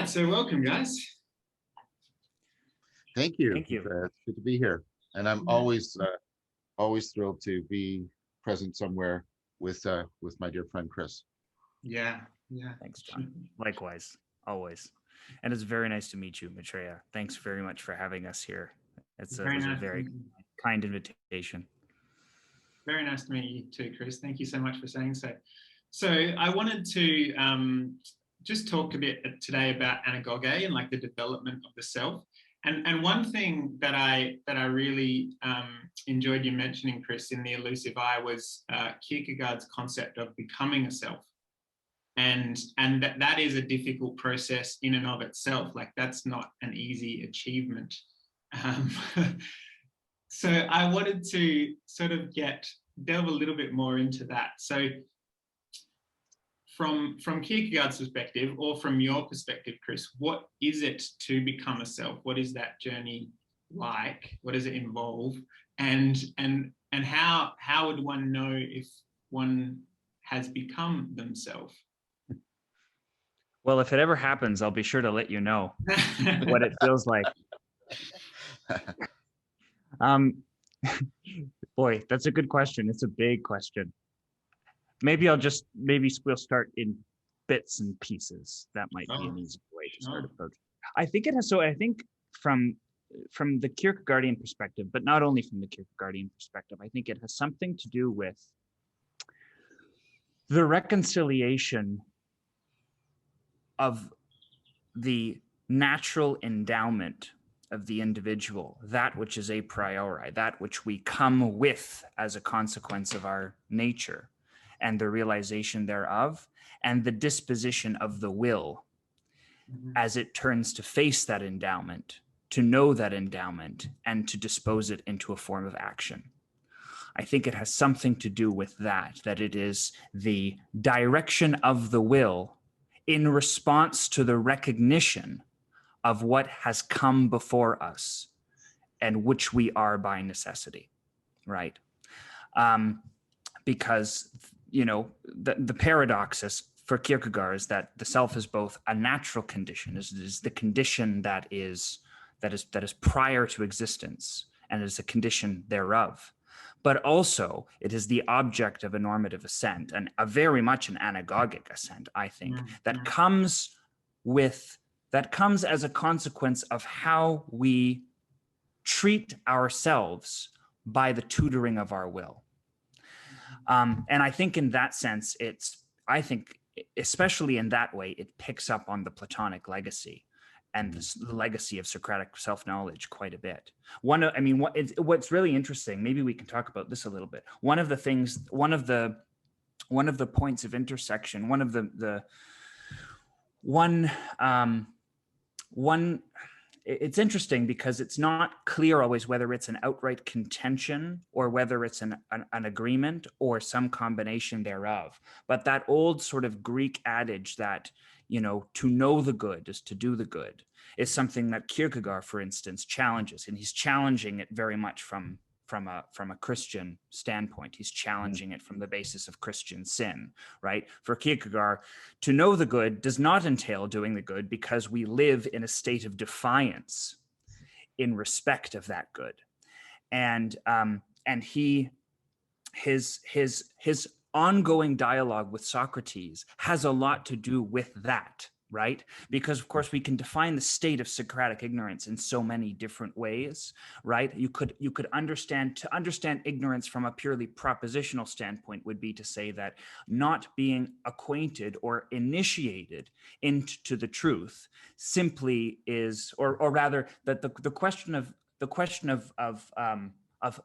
right, so welcome, guys. Thank you. Thank you. It's good to be here, and I'm always thrilled to be present somewhere with my dear friend Chris. Yeah. Thanks, John. Likewise, always. And it's very nice to meet you, Maitreya. Thanks very much for having us here. It was a very kind invitation. Very nice to meet you too, Chris. Thank you so much for saying so. So I wanted to just talk a bit today about Anagage and like the development of the self. And one thing that I really enjoyed you mentioning, Chris, in The Elusive Eye was Kierkegaard's concept of becoming a self. And that is a difficult process in and of itself. Like, that's not an easy achievement. So I wanted to sort of delve a little bit more into that. So from Kierkegaard's perspective, or from your perspective, Chris, what is it to become a self? What is that journey like? What does it involve? And how would one know if one has become themselves? Well, if it ever happens, I'll be sure to let you know what it feels like. Boy, that's a good question. It's a big question. Maybe we'll start in bits and pieces. That might be an easy way to start approaching. I think it has. So I think from the Kierkegaardian perspective, but not only from the Kierkegaardian perspective, I think it has something to do with the reconciliation of the natural endowment of the individual, that which is a priori, that which we come with as a consequence of our nature, and the realization thereof, and the disposition of the will as it turns to face that endowment, to know that endowment, and to dispose it into a form of action. I think it has something to do with that it is the direction of the will in response to the recognition of what has come before us and which we are by necessity, right? Because, you know, the paradox is, for Kierkegaard, is that the self is both a natural condition, is the condition that is prior to existence, and is a condition thereof. But also it is the object of a normative assent, and a very much an anagogic assent, I think, that comes as a consequence of how we treat ourselves by the tutoring of our will. And I think in that sense, especially in that way, it picks up on the Platonic legacy and the legacy of Socratic self-knowledge quite a bit. What's really interesting, maybe we can talk about this a little bit. One of the points of intersection, it's interesting because it's not clear always whether it's an outright contention or whether it's an agreement or some combination thereof. But that old sort of Greek adage that, you know, to know the good is to do the good, is something that Kierkegaard, for instance, challenges, and he's challenging it very much from a Christian standpoint. He's challenging it from the basis of Christian sin, right? For Kierkegaard, to know the good does not entail doing the good, because we live in a state of defiance in respect of that good. And his ongoing dialogue with Socrates has a lot to do with that, right? Because of course we can define the state of Socratic ignorance in so many different ways, right? You could understand ignorance from a purely propositional standpoint would be to say that not being acquainted or initiated into the truth simply is, or rather that the question of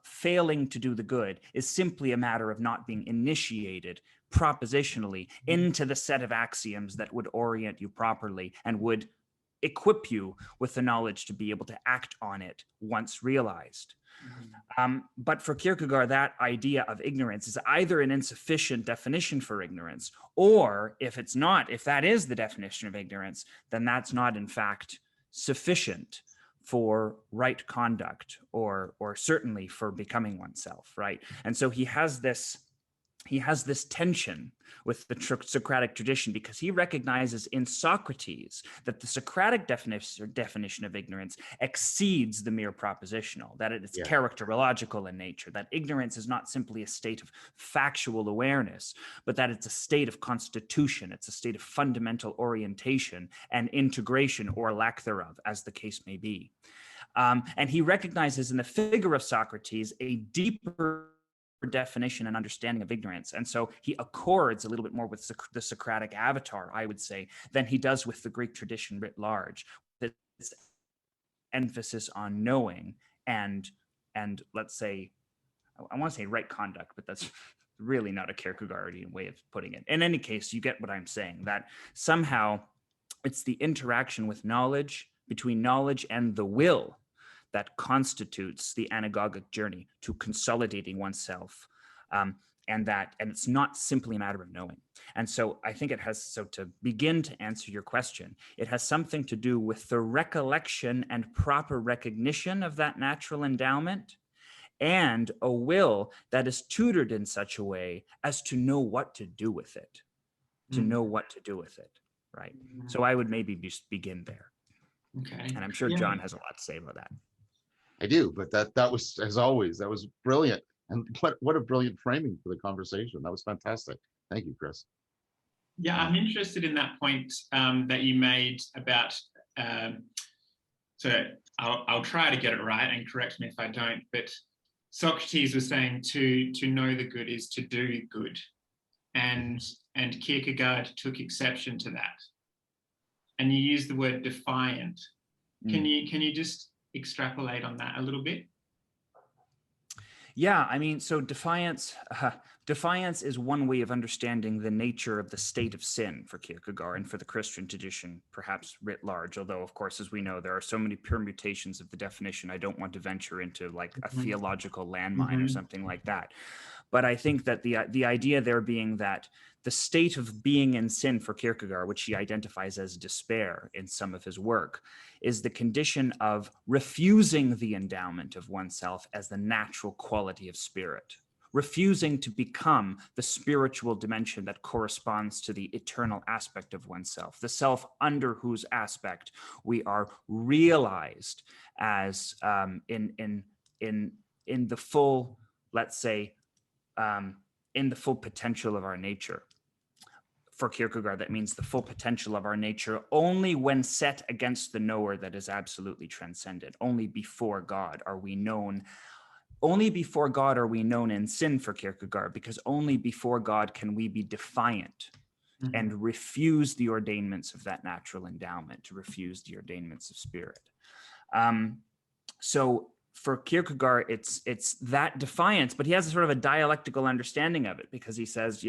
failing to do the good is simply a matter of not being initiated propositionally into the set of axioms that would orient you properly and would equip you with the knowledge to be able to act on it once realized. But for Kierkegaard, that idea of ignorance is either an insufficient definition for ignorance, or if that is the definition of ignorance, then that's not in fact sufficient for right conduct or certainly for becoming oneself, right? And so he has this he has this tension with the Socratic tradition, because he recognizes in Socrates that the Socratic definition of ignorance exceeds the mere propositional, that it is Yeah. characterological in nature, that ignorance is not simply a state of factual awareness, but that it's a state of constitution, it's a state of fundamental orientation and integration, or lack thereof, as the case may be. And he recognizes in the figure of Socrates a deeper definition and understanding of ignorance. And so he accords a little bit more with the Socratic avatar, I would say, than he does with the Greek tradition writ large. This emphasis on knowing and let's say, I want to say right conduct, but that's really not a Kierkegaardian way of putting it. In any case, you get what I'm saying, that somehow it's the interaction with knowledge, between knowledge and the will, that constitutes the anagogic journey to consolidating oneself, and it's not simply a matter of knowing. And so I think it has, so to begin to answer your question, it has something to do with the recollection and proper recognition of that natural endowment, and a will that is tutored in such a way as to know what to do with it, right? So I would maybe just begin there. Okay. And I'm sure John has a lot to say about that. I do, but that was, as always, that was brilliant. And what a brilliant framing for the conversation. That was fantastic. Thank you, Chris. Yeah, I'm interested in that point that you made about, so I'll try to get it right and correct me if I don't, but Socrates was saying to know the good is to do good. And Kierkegaard took exception to that. And you used the word defiant. Can you just extrapolate on that a little bit? Yeah, I mean, so defiance is one way of understanding the nature of the state of sin for Kierkegaard and for the Christian tradition, perhaps writ large, although, of course, as we know, there are so many permutations of the definition. I don't want to venture into like a theological landmine or something like that. But I think that the idea there being that the state of being in sin for Kierkegaard, which he identifies as despair in some of his work, is the condition of refusing the endowment of oneself as the natural quality of spirit, refusing to become the spiritual dimension that corresponds to the eternal aspect of oneself, the self under whose aspect we are realized as in the full, let's say, in the full potential of our nature. For Kierkegaard, that means the full potential of our nature only when set against the knower that is absolutely transcendent. Only before God are we known. Only before God are we known in sin for Kierkegaard, because only before God can we be defiant and refuse the ordainments of that natural endowment, to refuse the ordainments of spirit. So for Kierkegaard, it's that defiance, but he has a sort of a dialectical understanding of it, because he says,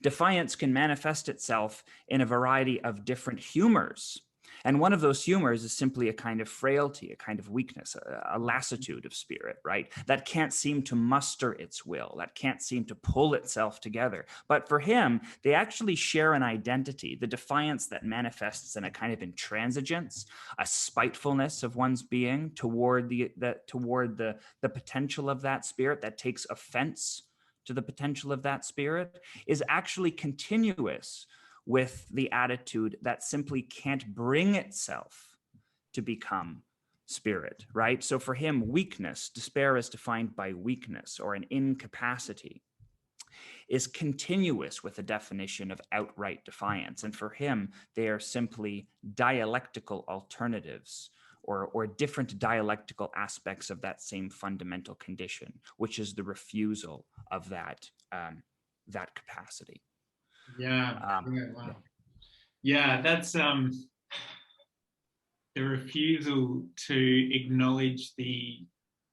defiance can manifest itself in a variety of different humors. And one of those humors is simply a kind of frailty, a kind of weakness, a lassitude of spirit, right? That can't seem to muster its will, that can't seem to pull itself together. But for him, they actually share an identity, the defiance that manifests in a kind of intransigence, a spitefulness of one's being toward the potential of that spirit, that takes offense to the potential of that spirit, is actually continuous with the attitude that simply can't bring itself to become spirit, right? So for him, weakness, despair is defined by weakness or an incapacity, is continuous with the definition of outright defiance. And for him, they are simply dialectical alternatives or different dialectical aspects of that same fundamental condition, which is the refusal of that capacity. Yeah. Wow. Yeah, that's the refusal to acknowledge the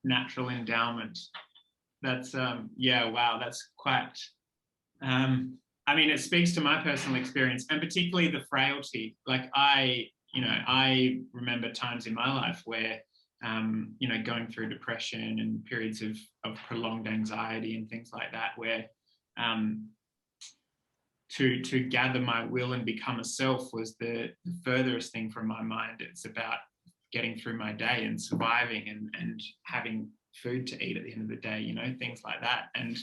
natural endowment. That's wow, that's quite I mean, it speaks to my personal experience, and particularly the frailty. Like I remember times in my life where going through depression and periods of prolonged anxiety and things like that, where to gather my will and become a self was the furthest thing from my mind. It's about getting through my day and surviving and having food to eat at the end of the day, things like that. And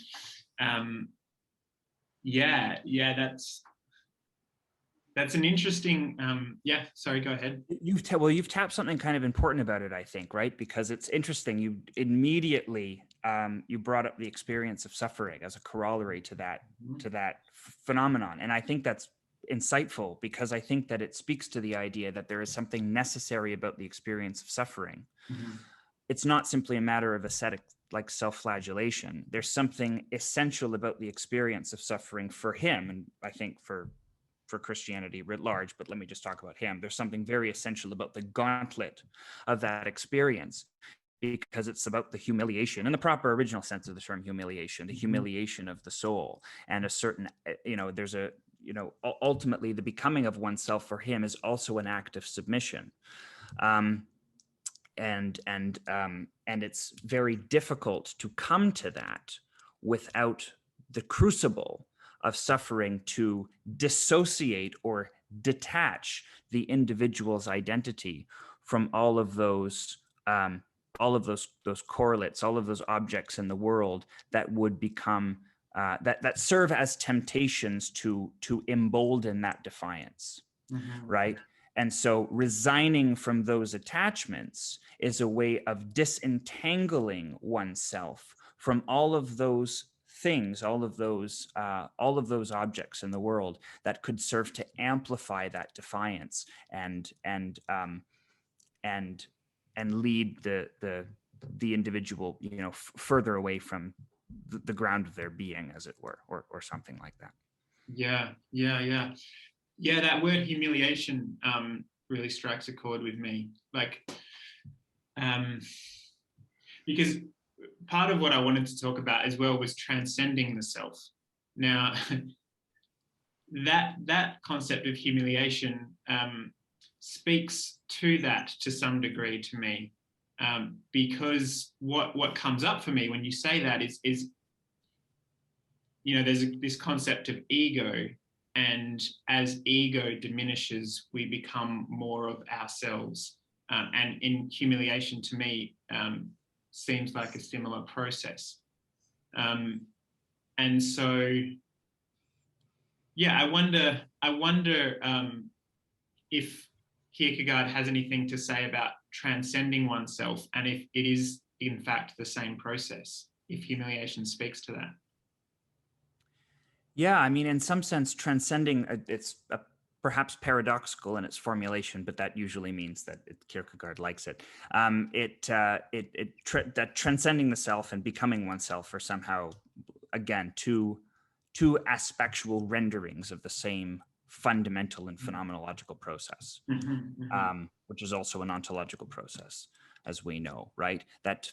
Yeah, that's an interesting, yeah, sorry, go ahead. You've tapped something kind of important about it, I think, right? Because it's interesting. You immediately you brought up the experience of suffering as a corollary to that phenomenon, and I think that's insightful because I think that it speaks to the idea that there is something necessary about the experience of suffering. Mm-hmm. It's not simply a matter of ascetic like self-flagellation. There's something essential about the experience of suffering for him, and I think for Christianity writ large, but let me just talk about him. There's something very essential about the gauntlet of that experience because it's about the humiliation in the proper original sense of the term humiliation, the humiliation of the soul, and a certain, there's a, ultimately the becoming of oneself for him is also an act of submission. And it's very difficult to come to that without the crucible of suffering to dissociate or detach the individual's identity from all of those correlates, all of those objects in the world that would become that serve as temptations to embolden that defiance, right? And so resigning from those attachments is a way of disentangling oneself from all of those things, all of those objects in the world that could serve to amplify that defiance and lead the individual, further away from the ground of their being, as it were, or something like that. Yeah, that word humiliation really strikes a chord with me. Because part of what I wanted to talk about as well was transcending the self. Now, that concept of humiliation speaks to that to some degree to me, because what comes up for me when you say that is there's this concept of ego, and as ego diminishes, we become more of ourselves. And in humiliation, to me, seems like a similar process. And so, yeah, I wonder if Kierkegaard has anything to say about transcending oneself, and if it is in fact the same process, if humiliation speaks to that. Yeah, I mean, in some sense, transcending, it's perhaps paradoxical in its formulation, but that usually means that Kierkegaard likes it. That transcending the self and becoming oneself are somehow, again, two aspectual renderings of the same fundamental and phenomenological process, which is also an ontological process, as we know, right? That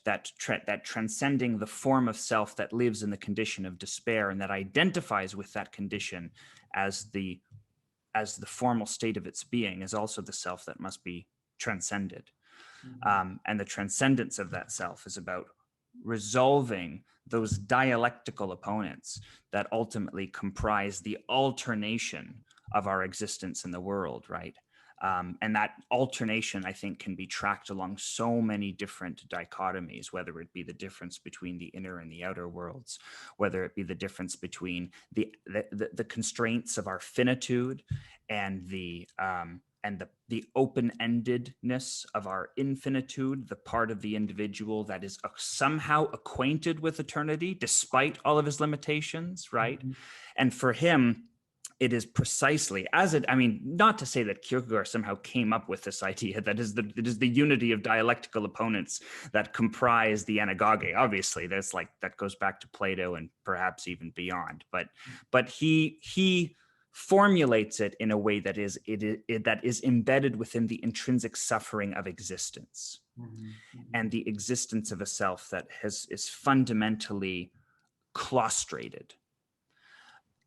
transcending the form of self that lives in the condition of despair and that identifies with that condition as the formal state of its being is also the self that must be transcended. And the transcendence of that self is about resolving those dialectical opponents that ultimately comprise the alternation of our existence in the world, right? And that alternation, I think, can be tracked along so many different dichotomies, whether it be the difference between the inner and the outer worlds, whether it be the difference between the constraints of our finitude and the open-endedness of our infinitude, the part of the individual that is somehow acquainted with eternity, despite all of his limitations, right? And for him, it is precisely as it, I mean, not to say that Kierkegaard somehow came up with this idea that it is the unity of dialectical opponents that comprise the Anagage. Obviously, that goes back to Plato and perhaps even beyond. But he formulates it in a way that is embedded within the intrinsic suffering of existence, and the existence of a self that is fundamentally claustrated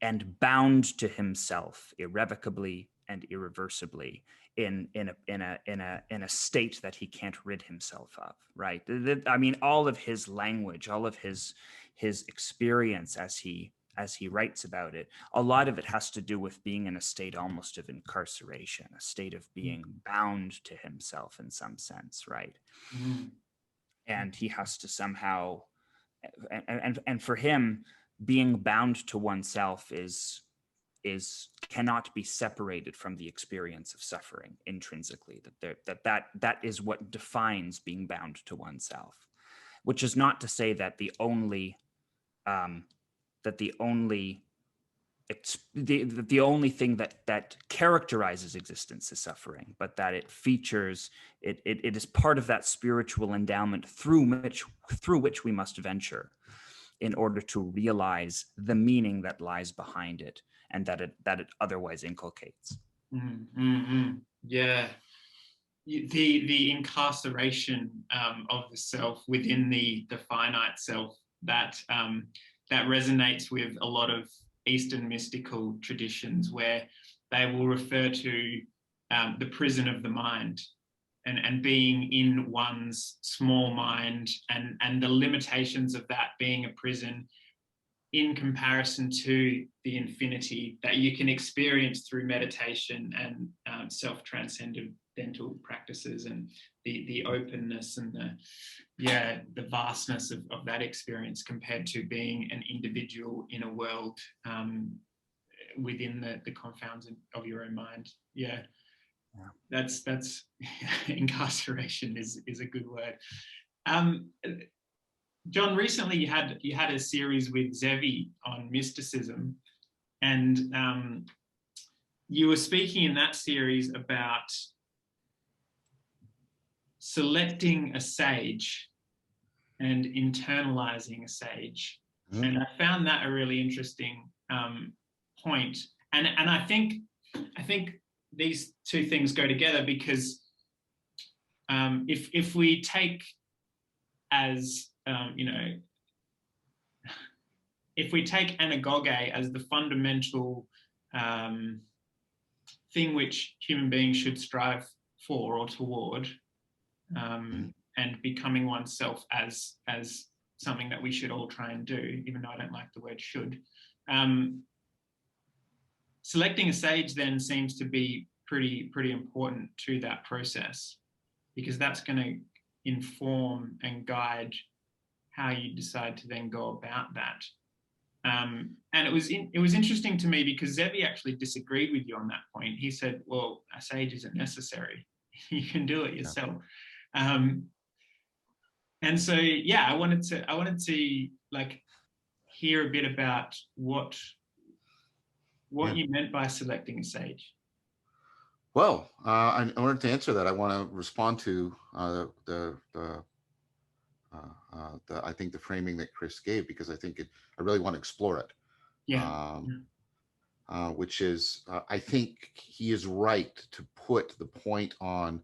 and bound to himself irrevocably and irreversibly in a state that he can't rid himself of, right? I mean, all of his language, all of his experience as he writes about it, a lot of it has to do with being in a state almost of incarceration, a state of being bound to himself in some sense, right? And he has to somehow, and for him, being bound to oneself is cannot be separated from the experience of suffering intrinsically. That is what defines being bound to oneself, which is not to say that the only thing that characterizes existence is suffering, but that it features it is part of that spiritual endowment through which we must venture in order to realize the meaning that lies behind it and that it otherwise inculcates. Yeah, the incarceration of the self within the finite self, that resonates with a lot of Eastern mystical traditions, where they will refer to the prison of the mind, and being in one's small mind, and the limitations of that being a prison in comparison to the infinity that you can experience through meditation and self-transcendental practices, and the openness and the vastness of that experience compared to being an individual in a world within the confounds of your own mind. That's incarceration is a good word. John, recently you had a series with Zevi on mysticism, and you were speaking in that series about selecting a sage and internalizing a sage. Mm-hmm. And I found that a really interesting point. And I think these two things go together, because if we take as if we take Anagage as the fundamental thing which human beings should strive for or toward, and becoming oneself as something that we should all try and do, even though I don't like the word should. Selecting a sage then seems to be pretty important to that process, because that's going to inform and guide how you decide to then go about that. And it was interesting to me, because Zevi actually disagreed with you on that point. He said, well, a sage isn't necessary. You can do it yourself. And so, yeah, I wanted to like hear a bit about what you meant by selecting a sage. Well, in order to answer that, I want to respond to I think the framing that Chris gave, because I think I really want to explore it. Which is, I think he is right to put the point on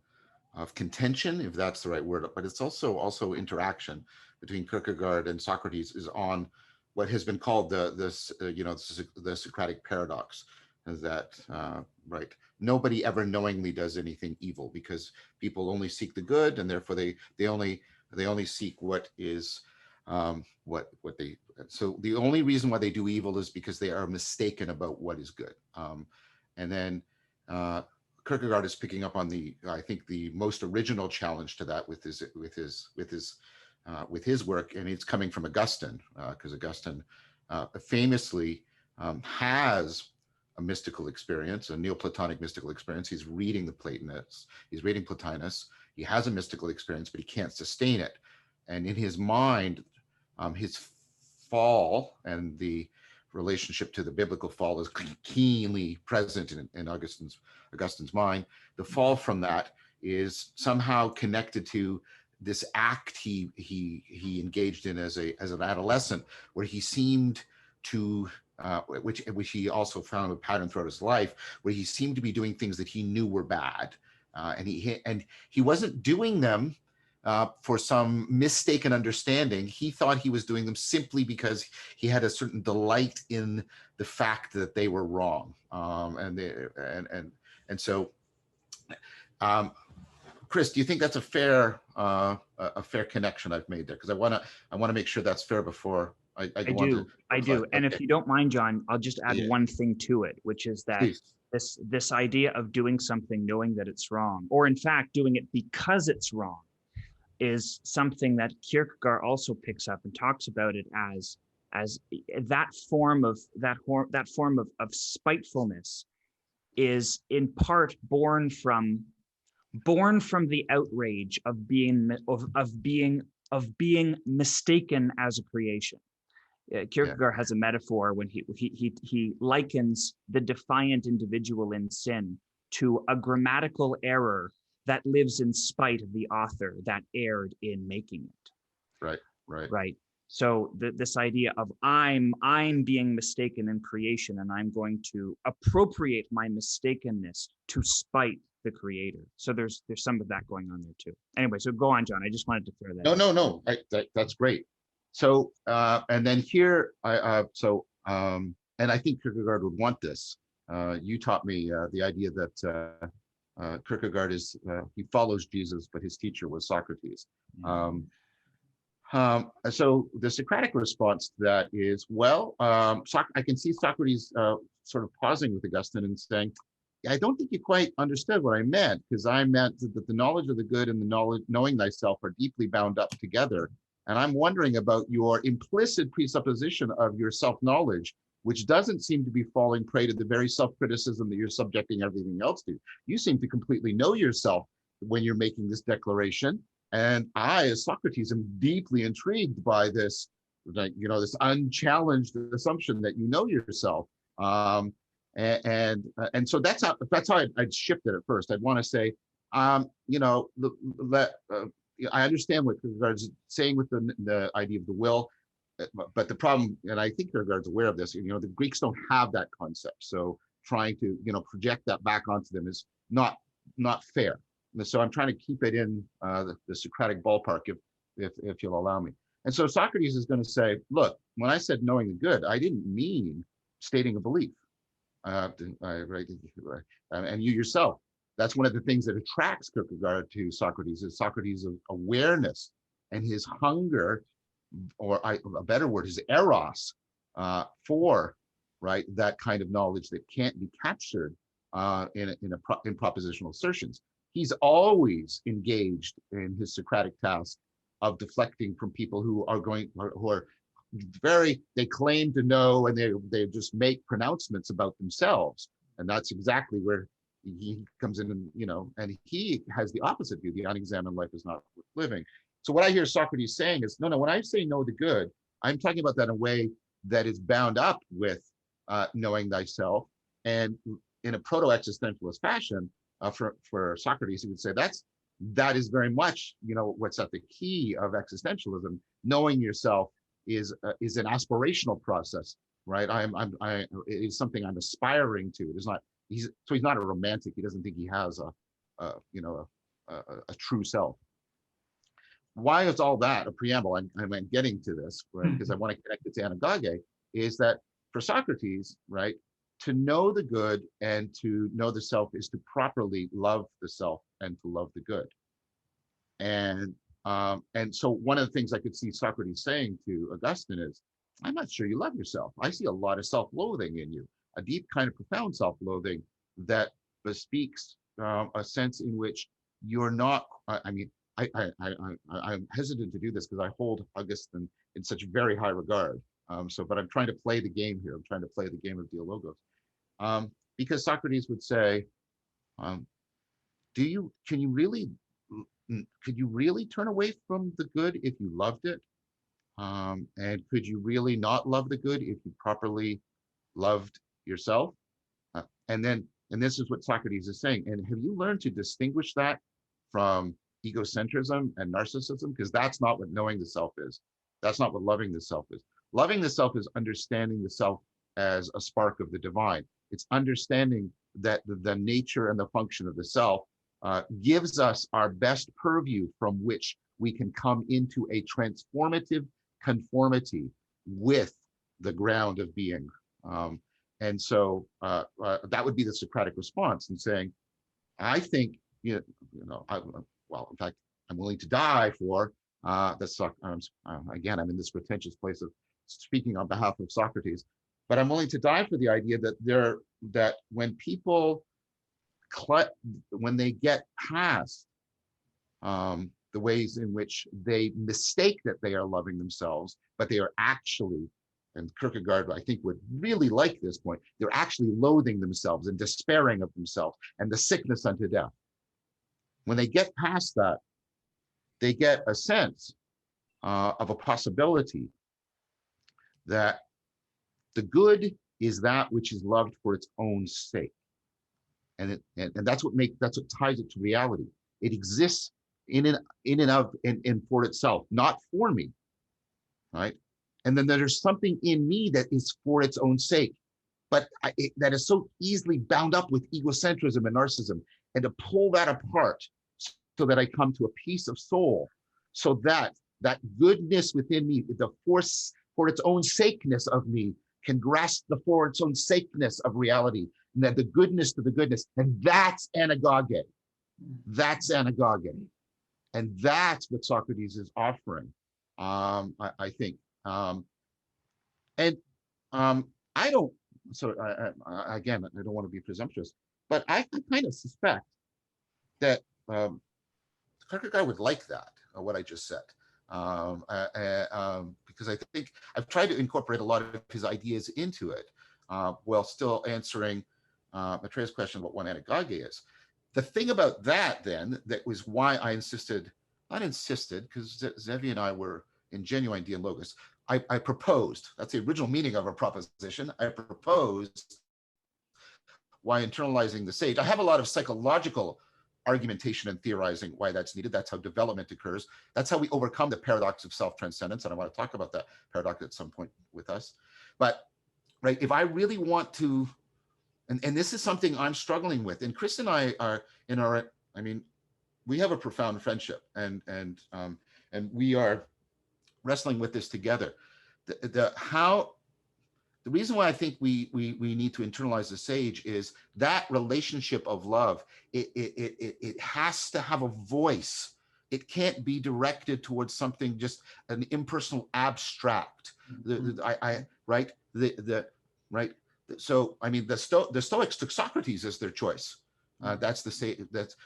of contention, if that's the right word, but it's also interaction between Kierkegaard and Socrates is on what has been called the Socratic paradox, is that right? Nobody ever knowingly does anything evil, because people only seek the good, and therefore they only seek what is what they. So the only reason why they do evil is because they are mistaken about what is good. And then Kierkegaard is picking up on I think the most original challenge to that with his work, and it's coming from Augustine, because Augustine famously has a mystical experience, a Neoplatonic mystical experience. He's reading the Platonists, he's reading Plotinus. He has a mystical experience, but he can't sustain it. And in his mind, his fall and the relationship to the biblical fall is keenly present in Augustine's mind. The fall from that is somehow connected to this act he engaged in as an adolescent, where he seemed to which he also found a pattern throughout his life, where he seemed to be doing things that he knew were bad, and he wasn't doing them for some mistaken understanding. He thought he was doing them simply because he had a certain delight in the fact that they were wrong, and so. Chris, do you think that's a fair connection I've made there? Because I want to make sure that's fair before I do. Okay. And if you don't mind, John, I'll just add one thing to it, which is that this idea of doing something knowing that it's wrong, or in fact doing it because it's wrong, is something that Kierkegaard also picks up and talks about it as as that form of spitefulness is in part born from the outrage of being mistaken as a creation. Kierkegaard has a metaphor when he likens the defiant individual in sin to a grammatical error that lives in spite of the author that erred in making it. Right. So this idea of I'm being mistaken in creation, and I'm going to appropriate my mistakenness to spite the creator. So there's some of that going on there too. Anyway, so go on, John. I just wanted to throw that. No. That's great. So and then here, and I think Kierkegaard would want this. You taught me the idea that Kierkegaard he follows Jesus, but his teacher was Socrates. So the Socratic response to that is, well, I can see Socrates sort of pausing with Augustine and saying, I don't think you quite understood what I meant, because I meant that the knowledge of the good and the knowing thyself are deeply bound up together. And I'm wondering about your implicit presupposition of your self-knowledge, which doesn't seem to be falling prey to the very self-criticism that you're subjecting everything else to. You seem to completely know yourself when you're making this declaration. And I, as Socrates, am deeply intrigued by this, this unchallenged assumption that you know yourself. And so that's how I'd shift it at first. I'd want to say, I understand what Kierkegaard's saying with the idea of the will, but the problem, and I think Kierkegaard's aware of this, the Greeks don't have that concept. So trying to, project that back onto them is not fair. And so I'm trying to keep it in the Socratic ballpark, if you'll allow me. And so Socrates is going to say, look, when I said knowing the good, I didn't mean stating a belief. And you yourself, that's one of the things that attracts Kierkegaard to Socrates, is Socrates' awareness and his hunger, or a better word, his eros, for that kind of knowledge that can't be captured in propositional assertions. He's always engaged in his Socratic task of deflecting from people who are they claim to know, and they just make pronouncements about themselves. And that's exactly where he comes in, and he has the opposite view. The unexamined life is not worth living. So what I hear Socrates saying is, no, when I say know the good, I'm talking about that in a way that is bound up with knowing thyself. And in a proto-existentialist fashion, for Socrates, he would say that is very much, what's at the key of existentialism. Knowing yourself is an aspirational process, right? It is something I'm aspiring to. It is not. He's not a romantic. He doesn't think he has a true self. Why is all that a preamble? I'm getting to this, right? Because I want to connect it to Anagage. Is that for Socrates, right? To know the good and to know the self is to properly love the self and to love the good. And so one of the things I could see Socrates saying to Augustine is, I'm not sure you love yourself. I see a lot of self-loathing in you, a deep kind of profound self-loathing that bespeaks a sense in which you're not, I'm hesitant to do this because I hold Augustine in such very high regard. But I'm trying to play the game here. I'm trying to play the game of Dialogos. Because Socrates would say, could you really turn away from the good if you loved it? And could you really not love the good if you properly loved yourself? And this is what Socrates is saying. And have you learned to distinguish that from egocentrism and narcissism? Because that's not what knowing the self is. That's not what loving the self is. Loving the self is understanding the self as a spark of the divine. It's understanding that the nature and the function of the self gives us our best purview from which we can come into a transformative conformity with the ground of being. And so that would be the Socratic response, in saying, I think, in fact, I'm willing to die for again, I'm in this pretentious place of speaking on behalf of Socrates, but I'm willing to die for the idea that when people, when they get past the ways in which they mistake that they are loving themselves, but they are actually and Kierkegaard, I think, would really like this point, they're actually loathing themselves and despairing of themselves and the sickness unto death. When they get past that, they get a sense of a possibility that the good is that which is loved for its own sake. And that's what ties it to reality. It exists in and of and for itself, not for me, right? And then there's something in me that is for its own sake, but that is so easily bound up with egocentrism and narcissism. And to pull that apart so that I come to a peace of soul, so that that goodness within me, the force for its own sakeness of me, can grasp the for its own sakeness of reality, and that the goodness to the goodness, and that's Anagage. That's Anagage. And that's what Socrates is offering, I think. I don't, so again, I don't want to be presumptuous, but I kind of suspect that Kierkegaard would like that, what I just said. Because I think I've tried to incorporate a lot of his ideas into it, while still answering Maitreya's question about what Anagage is. The thing about that, then, that was why I insisted, not insisted, because Zevi and I were in genuine Dialogos, I proposed, that's the original meaning of our proposition, I proposed why internalizing the sage. I have a lot of psychological argumentation and theorizing why that's needed. That's how development occurs. That's how we overcome the paradox of self-transcendence. And I want to talk about that paradox at some point with us. But right, if I really want to, and this is something I'm struggling with, and Chris and I are in our, I mean, we have a profound friendship, and we are wrestling with this together. The reason why I think we need to internalize the sage is that relationship of love. It has to have a voice. It can't be directed towards something just an impersonal abstract. Right. So I mean, the Stoics took Socrates as their choice. That's the sage.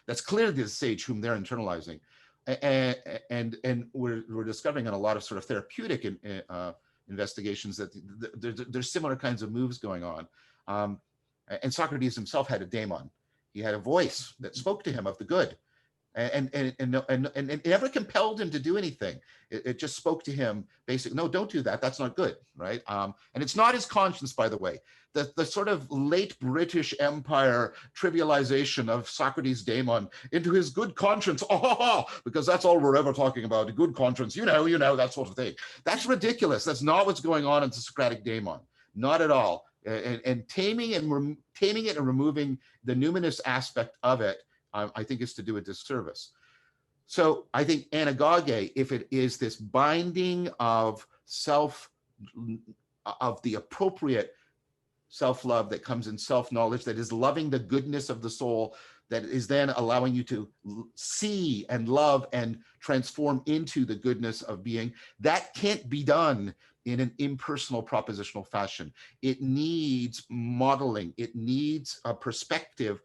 That's clearly the sage whom they're internalizing, and we're discovering in a lot of sort of therapeutic investigations that there's similar kinds of moves going on. And Socrates himself had a daemon. He had a voice that spoke to him of the good, and it never compelled him to do anything. It just spoke to him basically, no, don't do that. That's not good, right? And it's not his conscience, by the way. The sort of late British Empire trivialization of Socrates' daemon into his good conscience, because that's all we're ever talking about, a good conscience, you know, that sort of thing. That's ridiculous. That's not what's going on in the Socratic daemon, not at all. And taming it and removing the numinous aspect of it, I think is to do a disservice. So I think Anagage, if it is this binding of the appropriate self-love that comes in self-knowledge, that is loving the goodness of the soul, that is then allowing you to see and love and transform into the goodness of being, that can't be done in an impersonal propositional fashion. It needs modeling. It needs a perspective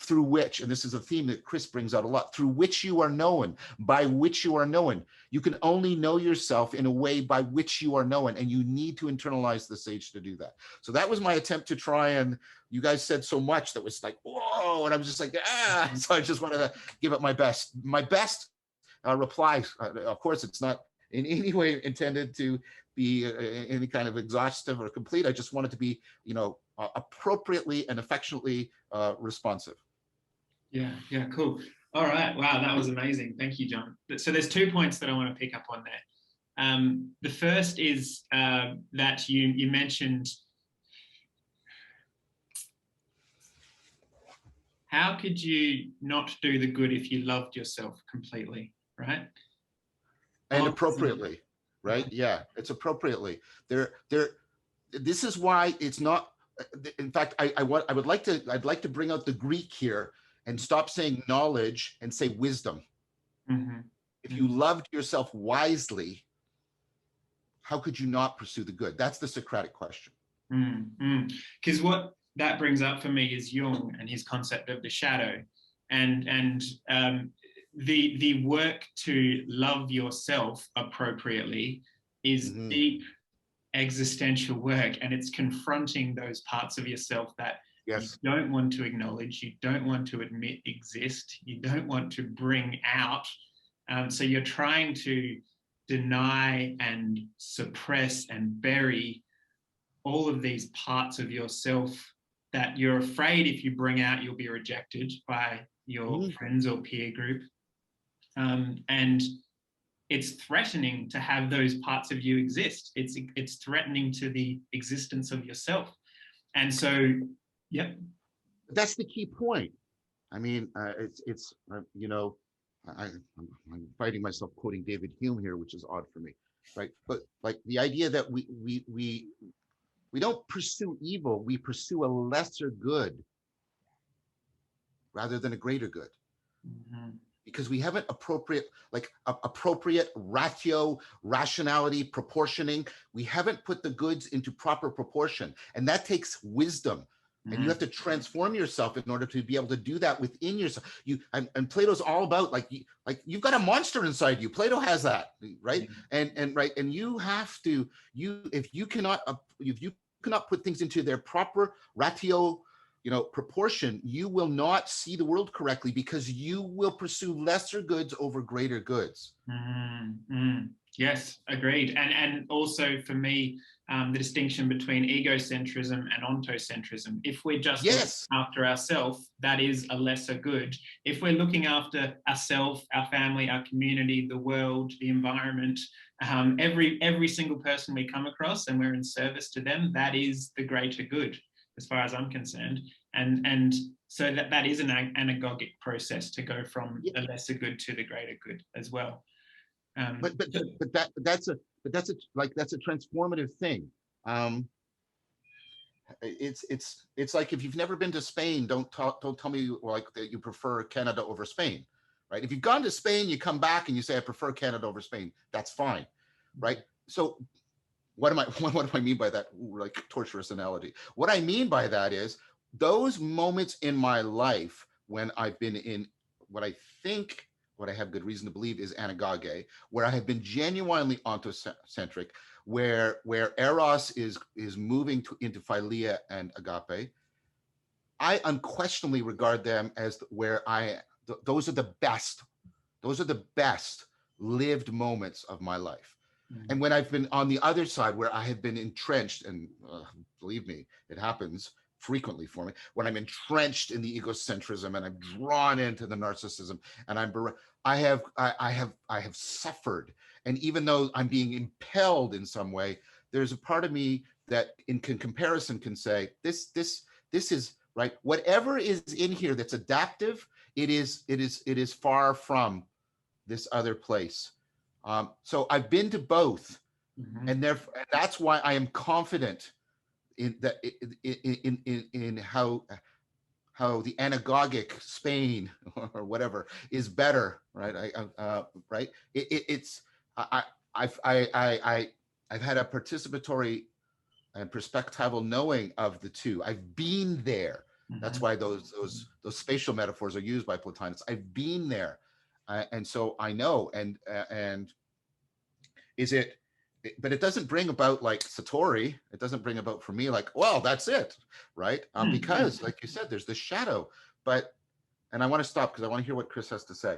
through which, and this is a theme that Chris brings out a lot, through which you are known, by which you are known. You can only know yourself in a way by which you are known, and you need to internalize the sage to do that. So that was my attempt to try, and you guys said so much that was like, whoa, and I was just like, so I just wanted to give it my best. My best reply, of course, it's not in any way intended to be any kind of exhaustive or complete. I just wanted to be, appropriately and affectionately responsive. Yeah, cool. All right, wow, that was amazing. Thank you, John. So there's 2 points that I want to pick up on there. The first is that you mentioned, how could you not do the good if you loved yourself completely, right? And appropriately, right? Yeah, it's appropriately. This is why it's not. In fact, I'd like to bring out the Greek here and stop saying knowledge and say wisdom. Mm-hmm. If you loved yourself wisely, how could you not pursue the good? That's the Socratic question. Because what that brings up for me is Jung and his concept of the shadow, and the work to love yourself appropriately is deep existential work, and it's confronting those parts of yourself that Yes. you don't want to acknowledge, you don't want to admit exist, you don't want to bring out. So you're trying to deny and suppress and bury all of these parts of yourself that you're afraid if you bring out, you'll be rejected by your friends or peer group. And it's threatening to have those parts of you exist. It's threatening to the existence of yourself. And so, yep. That's the key point. I mean, you know, I'm fighting myself quoting David Hume here, which is odd for me, right? But like the idea that we don't pursue evil, we pursue a lesser good rather than a greater good. Because we haven't appropriate ratio, rationality, proportioning. We haven't put the goods into proper proportion. And that takes wisdom. And you have to transform yourself in order to be able to do that within yourself. And Plato's all about like you've got a monster inside you. Plato has that, right? And you have to if you cannot put things into their proper ratio, proportion, you will not see the world correctly because you will pursue lesser goods over greater goods. Yes, agreed. And also for me, the distinction between egocentrism and ontocentrism. If we're just looking after ourselves, that is a lesser good. If we're looking after ourselves, our family, our community, the world, the environment, every single person we come across, and we're in service to them, that is the greater good, as far as I'm concerned. And so that is an anagogic process to go from a lesser good to the greater good as well. But that's a transformative thing. It's like if you've never been to Spain, don't tell me like that you prefer Canada over Spain, right? If you've gone to Spain, you come back and you say I prefer Canada over Spain. That's fine, right? So what do I mean by that? Like torturous analogy. What I mean by that is those moments in my life when I've been in what I have good reason to believe is anagage, where I have been genuinely ontocentric, where eros is moving into philia and agape. I unquestionably regard them as those are the best lived moments of my life. And when I've been on the other side, where I have been entrenched, and believe me, it happens frequently for me, when I'm entrenched in the egocentrism and I'm drawn into the narcissism, and I have suffered. And even though I'm being impelled in some way, there's a part of me that in comparison can say, this is right. Whatever is in here that's adaptive, it is far from this other place. So I've been to both, and therefore that's why I am confident in that in how the anagogic Spain or whatever is better, right? Right. I've had a participatory and perspectival knowing of the two. I've been there. That's why those spatial metaphors are used by Plotinus. I've been there, and so I know. And is it? But it doesn't bring about like Satori. It doesn't bring about for me like, well, that's it, right? Because like you said, there's the shadow. And I want to stop because I want to hear what Chris has to say.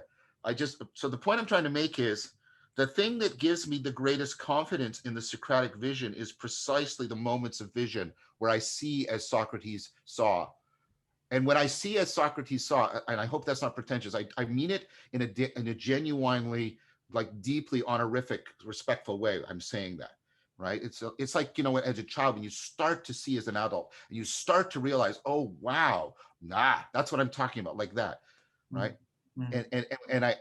So the point I'm trying to make is the thing that gives me the greatest confidence in the Socratic vision is precisely the moments of vision where I see as Socrates saw. And when I see as Socrates saw, and I hope that's not pretentious, I mean it in a genuinely, like deeply honorific, respectful way. I'm saying that, right? It's like, as a child, when you start to see as an adult, and you start to realize, oh wow, that's what I'm talking about, like that, right? And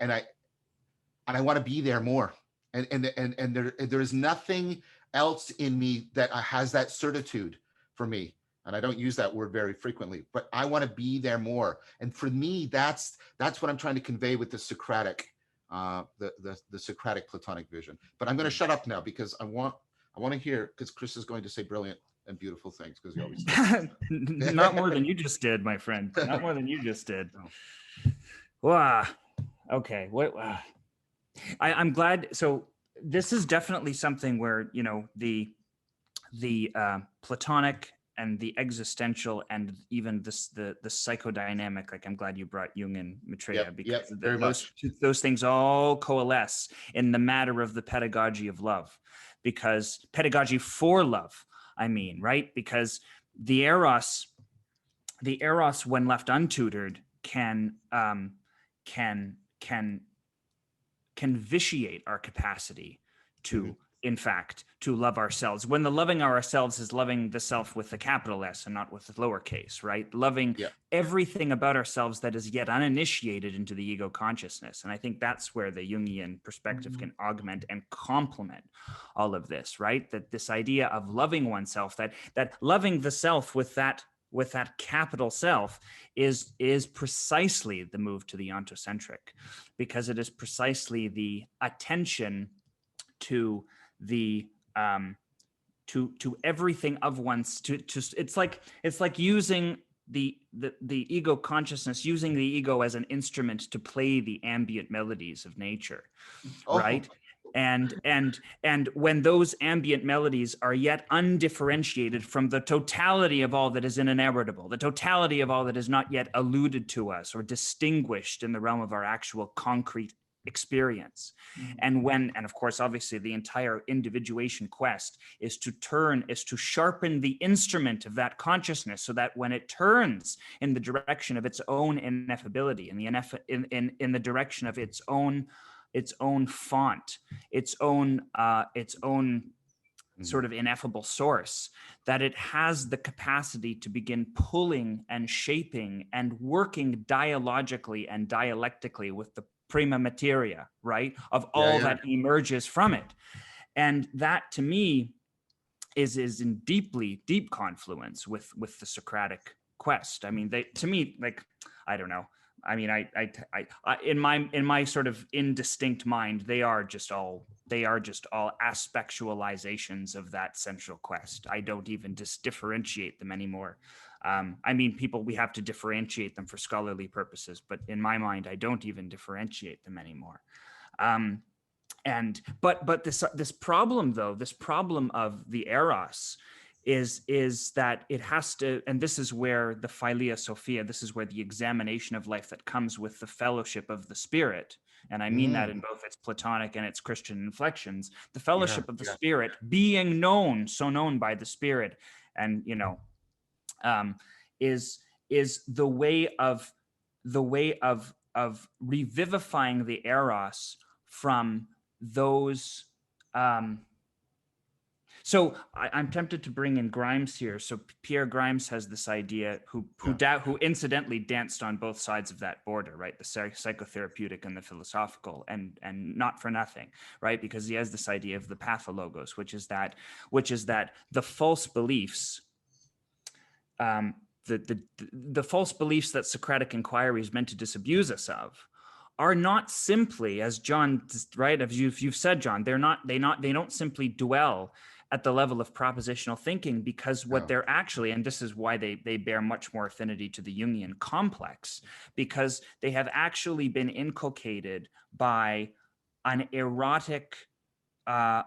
I want to be there more, and there is nothing else in me that has that certitude for me. And I don't use that word very frequently, but I want to be there more. And for me, that's what I'm trying to convey with the Socratic. The Socratic Platonic vision. But I'm going to shut up now because I want to hear, because Chris is going to say brilliant and beautiful things, because he always does. Not more than you just did, my friend. Not more than you just did. Wow. Okay. I'm glad. So this is definitely something where, the the Platonic and the existential and even the psychodynamic. Like, I'm glad you brought Jung and Maitreya, because very much. those things all coalesce in the matter of the pedagogy of love, because pedagogy for love, I mean, right? Because the eros, when left untutored, can vitiate our capacity to, in fact, to love ourselves. When the loving ourselves is loving the self with a capital S and not with the lowercase, right? Loving everything about ourselves that is yet uninitiated into the ego consciousness. And I think that's where the Jungian perspective can augment and complement all of this, right? That this idea of loving oneself, that loving the self with that capital self is precisely the move to the ontocentric, because it is precisely the attention to the to everything of one's to it's like using the ego consciousness, using the ego as an instrument to play the ambient melodies of nature, right? And when those ambient melodies are yet undifferentiated from the totality of all that is inevitable, the totality of all that is not yet alluded to us or distinguished in the realm of our actual concrete experience. And of course, obviously, the entire individuation quest is to sharpen the instrument of that consciousness, so that when it turns in the direction of its own ineffability, in the direction of its own font, its own sort of ineffable source, that it has the capacity to begin pulling and shaping and working dialogically and dialectically with the prima materia, right, of all that emerges from it. And that, to me, is in deep confluence with the Socratic quest. I mean, to me, like, I don't know. I mean, I in my sort of indistinct mind, they are just all aspectualizations of that central quest. I don't even differentiate them anymore. I mean, we have to differentiate them for scholarly purposes, but in my mind, I don't even differentiate them anymore. But this problem, though, this problem of the eros is that it has to, and this is where the philia sophia, this is where the examination of life that comes with the fellowship of the spirit, and I mean that in both its Platonic and its Christian inflections, the fellowship of the spirit, being known by the spirit, and is the way of revivifying the eros from those. So I'm tempted to bring in Grimes here. So Pierre Grimes has this idea, who incidentally danced on both sides of that border, right? The psychotherapeutic and the philosophical, and not for nothing, right? Because he has this idea of the pathologos, which is that the false beliefs, the false beliefs that Socratic inquiry is meant to disabuse us of, are not simply, as John, right, as you've said, John, they don't simply dwell at the level of propositional thinking, because what they're actually, and this is why they bear much more affinity to the Jungian complex, because they have actually been inculcated by an erotic, a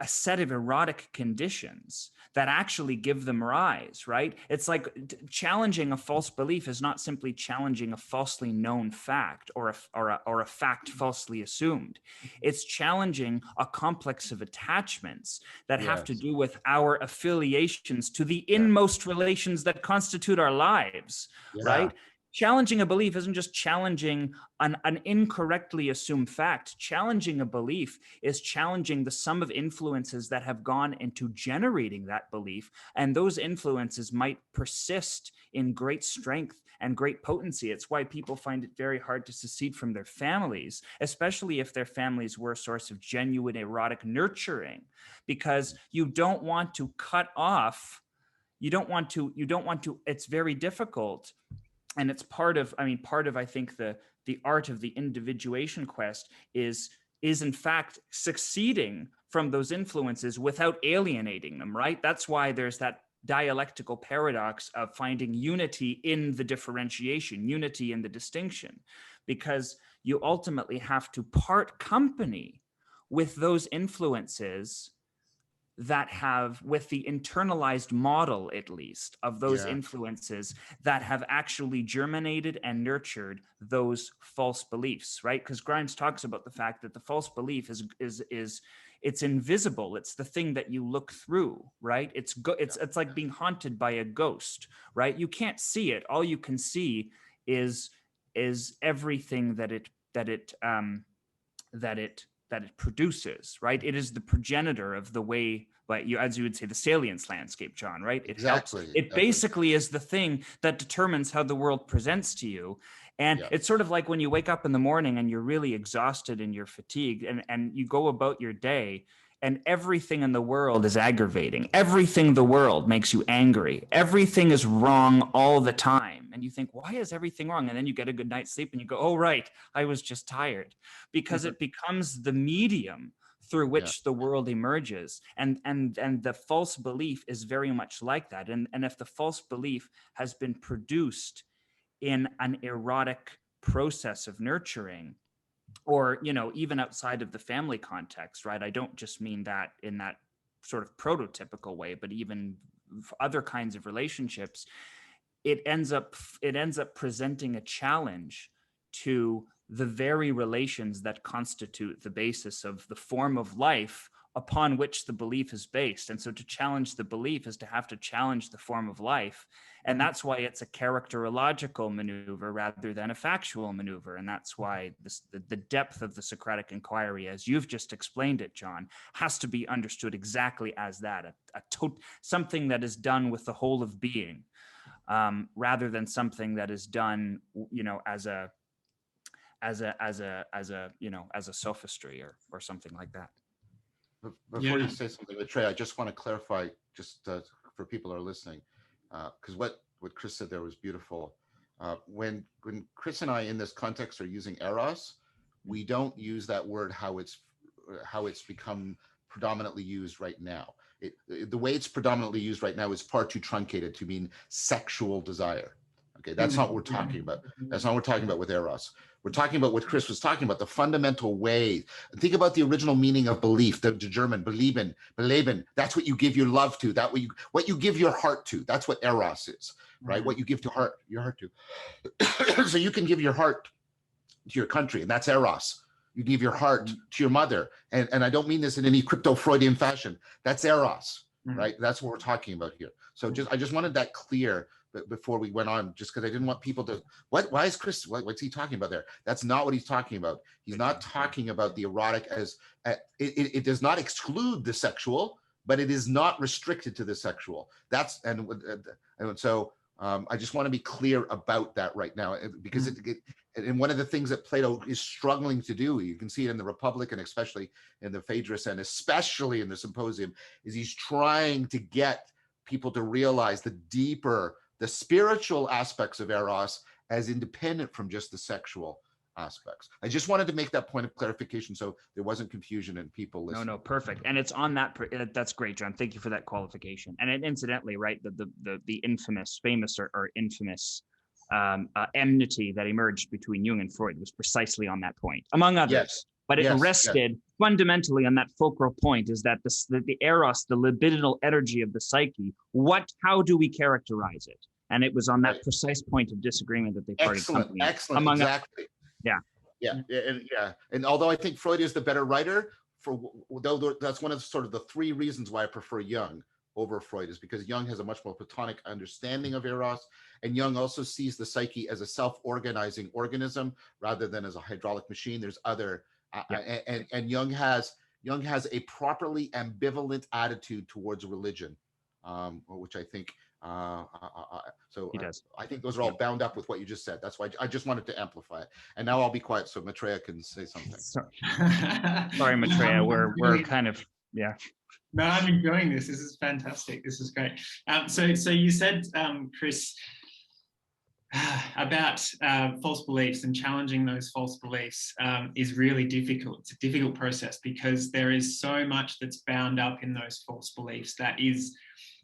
set of erotic conditions that actually give them rise, right? It's like challenging a false belief is not simply challenging a falsely known fact or a fact falsely assumed. It's challenging a complex of attachments that have to do with our affiliations to the inmost relations that constitute our lives, right? Challenging a belief isn't just challenging an incorrectly assumed fact. Challenging a belief is challenging the sum of influences that have gone into generating that belief. And those influences might persist in great strength and great potency. It's why people find it very hard to secede from their families, especially if their families were a source of genuine erotic nurturing, because you don't want to cut off, it's very difficult. And it's part of, I think the art of the individuation quest is in fact succeeding from those influences without alienating them, right? That's why there's that dialectical paradox of finding unity in the differentiation, unity in the distinction, because you ultimately have to part company with those influences that have, with the internalized model, at least, of those influences that have actually germinated and nurtured those false beliefs, right? Because Grimes talks about the fact that the false belief is it's invisible. It's the thing that you look through, right? It's like being haunted by a ghost, right? You can't see it. All you can see is everything that it produces, right? It is the progenitor of the way, but as you would say, the salience landscape, John, right? It basically is the thing that determines how the world presents to you. And it's sort of like when you wake up in the morning and you're really exhausted and you're fatigued, and you go about your day, and everything in the world is aggravating. Everything in the world makes you angry. Everything is wrong all the time. And you think, why is everything wrong? And then you get a good night's sleep and you go, oh, right, I was just tired. Because it becomes the medium through which the world emerges. And the false belief is very much like that. And if the false belief has been produced in an erotic process of nurturing, or, even outside of the family context, right? I don't just mean that in that sort of prototypical way, but even other kinds of relationships, it ends up presenting a challenge to the very relations that constitute the basis of the form of life upon which the belief is based. And so to challenge the belief is to have to challenge the form of life. And that's why it's a characterological maneuver rather than a factual maneuver. And that's why the depth of the Socratic inquiry, as you've just explained it, John, has to be understood exactly as that, something that is done with the whole of being, rather than something that is done, as a sophistry or something like that. Before you say something, Maitreya, I just want to clarify, for people who are listening, because what Chris said there was beautiful. When Chris and I in this context are using eros, we don't use that word how it's become predominantly used right now. The way it's predominantly used right now is far too truncated to mean sexual desire. Okay, that's not what we're talking about. That's not what we're talking about with eros. We're talking about what Chris was talking about, the fundamental way. Think about the original meaning of belief, the German belieben. That's what you give your love to. What you give your heart to. That's what eros is, right? What you give your heart to. So you can give your heart to your country, and that's eros. You give your heart to your mother, and I don't mean this in any crypto-Freudian fashion. That's eros, right? That's what we're talking about here. So I just wanted that clear before we went on, just because I didn't want people to, why is Chris, what's he talking about there? That's not what he's talking about. He's not talking about the erotic as, it does not exclude the sexual, but it is not restricted to the sexual. And so I just want to be clear about that right now, because and one of the things that Plato is struggling to do, you can see it in the Republic and especially in the Phaedrus and especially in the Symposium, is he's trying to get people to realize the spiritual aspects of eros as independent from just the sexual aspects. I just wanted to make that point of clarification so there wasn't confusion in people listening. No, perfect. And it's on that, that's great, John. Thank you for that qualification. And incidentally, right, the famous enmity that emerged between Jung and Freud was precisely on that point, among others. Yes. But it rested fundamentally on that fulcral point, is that the eros, the libidinal energy of the psyche, how do we characterize it? And it was on that precise point of disagreement that they parted company. Excellent, exactly. Yeah. And although I think Freud is the better writer, that's one of sort of the three reasons why I prefer Jung over Freud, is because Jung has a much more Platonic understanding of eros, and Jung also sees the psyche as a self-organizing organism rather than as a hydraulic machine. There's other and Jung has a properly ambivalent attitude towards religion, which I think he does. I think those are all bound up with what you just said. That's why I just wanted to amplify it. And now I'll be quiet so Maitreya can say something. Sorry, Maitreya, we're kind of No, I'm enjoying this. This is fantastic. This is great. So you said, Chris, about false beliefs, and challenging those false beliefs is really difficult. It's a difficult process because there is so much that's bound up in those false beliefs that is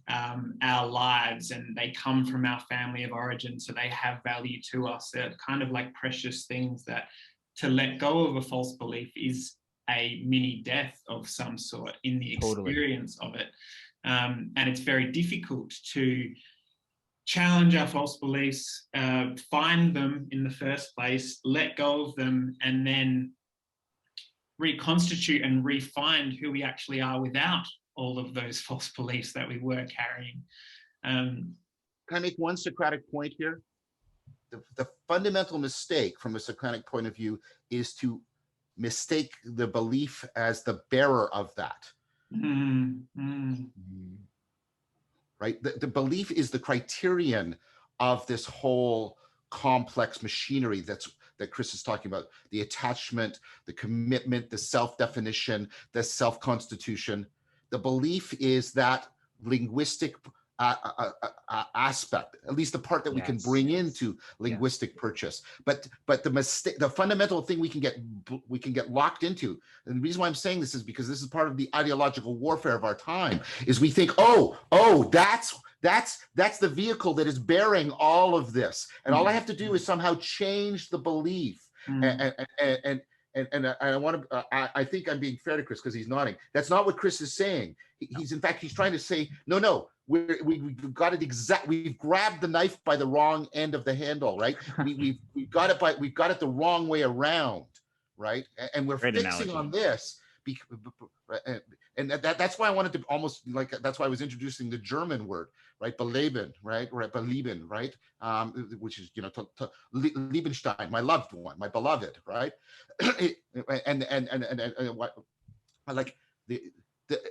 our lives, and they come from our family of origin, so they have value to us. They're kind of like precious things that to let go of a false belief is a mini death of some sort in the Totally. experience of it. And it's very difficult to challenge our false beliefs, find them in the first place, let go of them, and then reconstitute and refine who we actually are without all of those false beliefs that we were carrying. Can I make one Socratic point here? The fundamental mistake from a Socratic point of view is to mistake the belief as the bearer of that. Right? The belief is the criterion of this whole complex machinery that Chris is talking about: the attachment, the commitment, the self-definition, the self-constitution. The belief is that linguistic aspect, at least the part that we can bring into linguistic purchase. But the fundamental thing we can get locked into, and the reason why I'm saying this is because this is part of the ideological warfare of our time, is we think, oh, that's the vehicle that is bearing all of this, and all I have to do is somehow change the belief. And I want to, I think I'm being fair to Chris because he's nodding. That's not what Chris is saying. He's trying to say, no, we've got it exact. We've grabbed the knife by the wrong end of the handle, right? we've got it the wrong way around, right? And we're Great fixing analogy. on this. And that's why I wanted to almost that's why I was introducing the German word, right? Beleben, right? Or beleben, right? Which is, Liebenstein, my loved one, my beloved, right? and what I like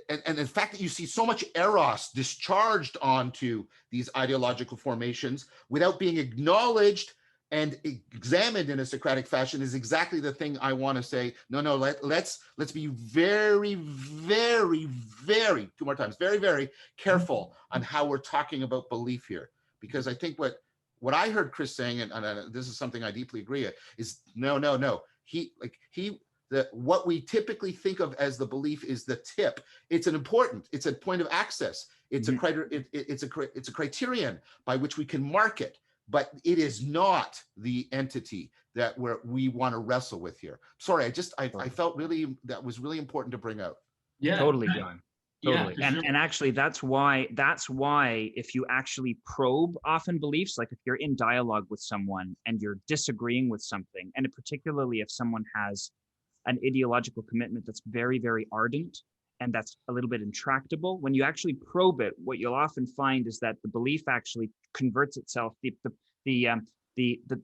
and the fact that you see so much eros discharged onto these ideological formations without being acknowledged and examined in a Socratic fashion is exactly the thing I want to say. No, let's be very, very, very, two more times, very, very careful on how we're talking about belief here, because I think what I heard Chris saying, and this is something I deeply agree with, is no. What we typically think of as the belief is the tip. It's a point of access. It's a criterion by which we can mark it. But it is not the entity that we want to wrestle with here. Sorry, I felt really that was really important to bring out. Yeah, Totally, John. Totally. Yeah, And actually that's why if you actually probe often beliefs, like if you're in dialogue with someone and you're disagreeing with something, and particularly if someone has an ideological commitment that's very, very ardent and that's a little bit intractable, when you actually probe it, what you'll often find is that the belief actually converts itself. The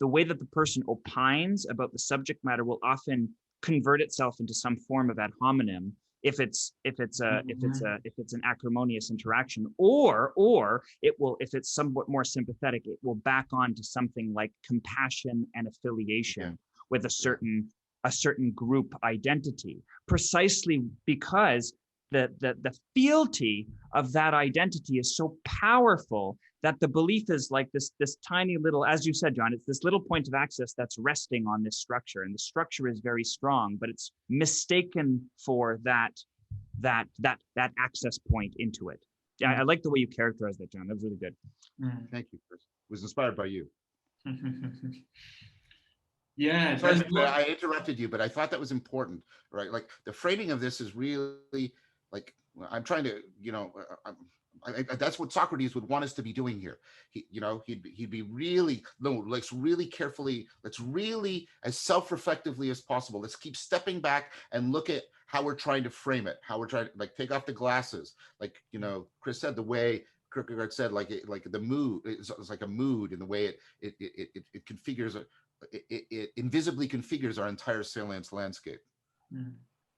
way that the person opines about the subject matter will often convert itself into some form of ad hominem if it's an acrimonious interaction, or it will, if it's somewhat more sympathetic, it will back on to something like compassion and affiliation with a certain group identity, precisely because the fealty of that identity is so powerful that the belief is like this tiny little, as you said, John, it's this little point of access that's resting on this structure, and the structure is very strong, but it's mistaken for that access point into it. Yeah, I like the way you characterized that, John. That was really good. Thank you, Chris. It was inspired by you. Yeah, sorry, I interrupted you, but I thought that was important, right? Like the framing of this is really like, I'm trying to, that's what Socrates would want us to be doing here. He'd be really, let's really carefully, let's really as self-reflectively as possible. Let's keep stepping back and look at how we're trying to frame it, how we're trying to take off the glasses. Like, Chris said, the way Kierkegaard said, like the mood, it's like a mood in the way it configures it invisibly configures our entire salience landscape.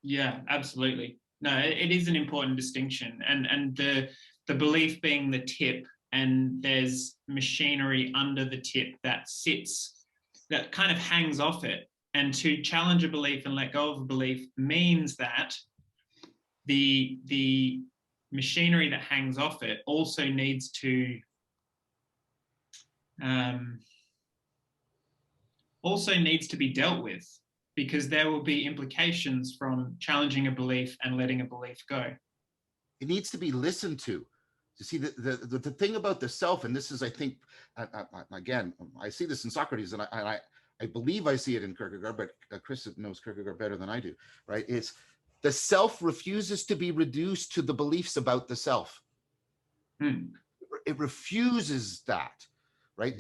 Yeah, absolutely. No, it is an important distinction, and the belief being the tip, and there's machinery under the tip that sits, that kind of hangs off it. And to challenge a belief and let go of a belief means that the machinery that hangs off it also needs to be dealt with, because there will be implications from challenging a belief and letting a belief go. It needs to be listened to. You see, the thing about the self, and this is, I think, again, I see this in Socrates, and I believe I see it in Kierkegaard, but Chris knows Kierkegaard better than I do, right? It's the self refuses to be reduced to the beliefs about the self. It refuses that, right?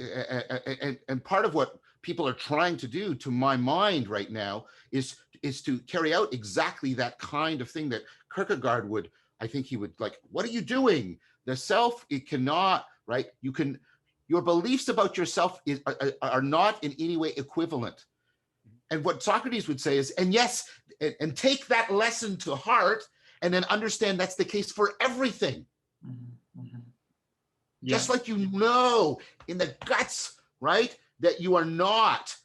And part of what people are trying to do, to my mind right now, is to carry out exactly that kind of thing that Kierkegaard would, I think he would like, what are you doing? The self, it cannot, right? You can, your beliefs about yourself are not in any way equivalent. And what Socrates would say is, and yes, and take that lesson to heart, and then understand that's the case for everything. Yeah. Just like you know in the guts, right, that you are not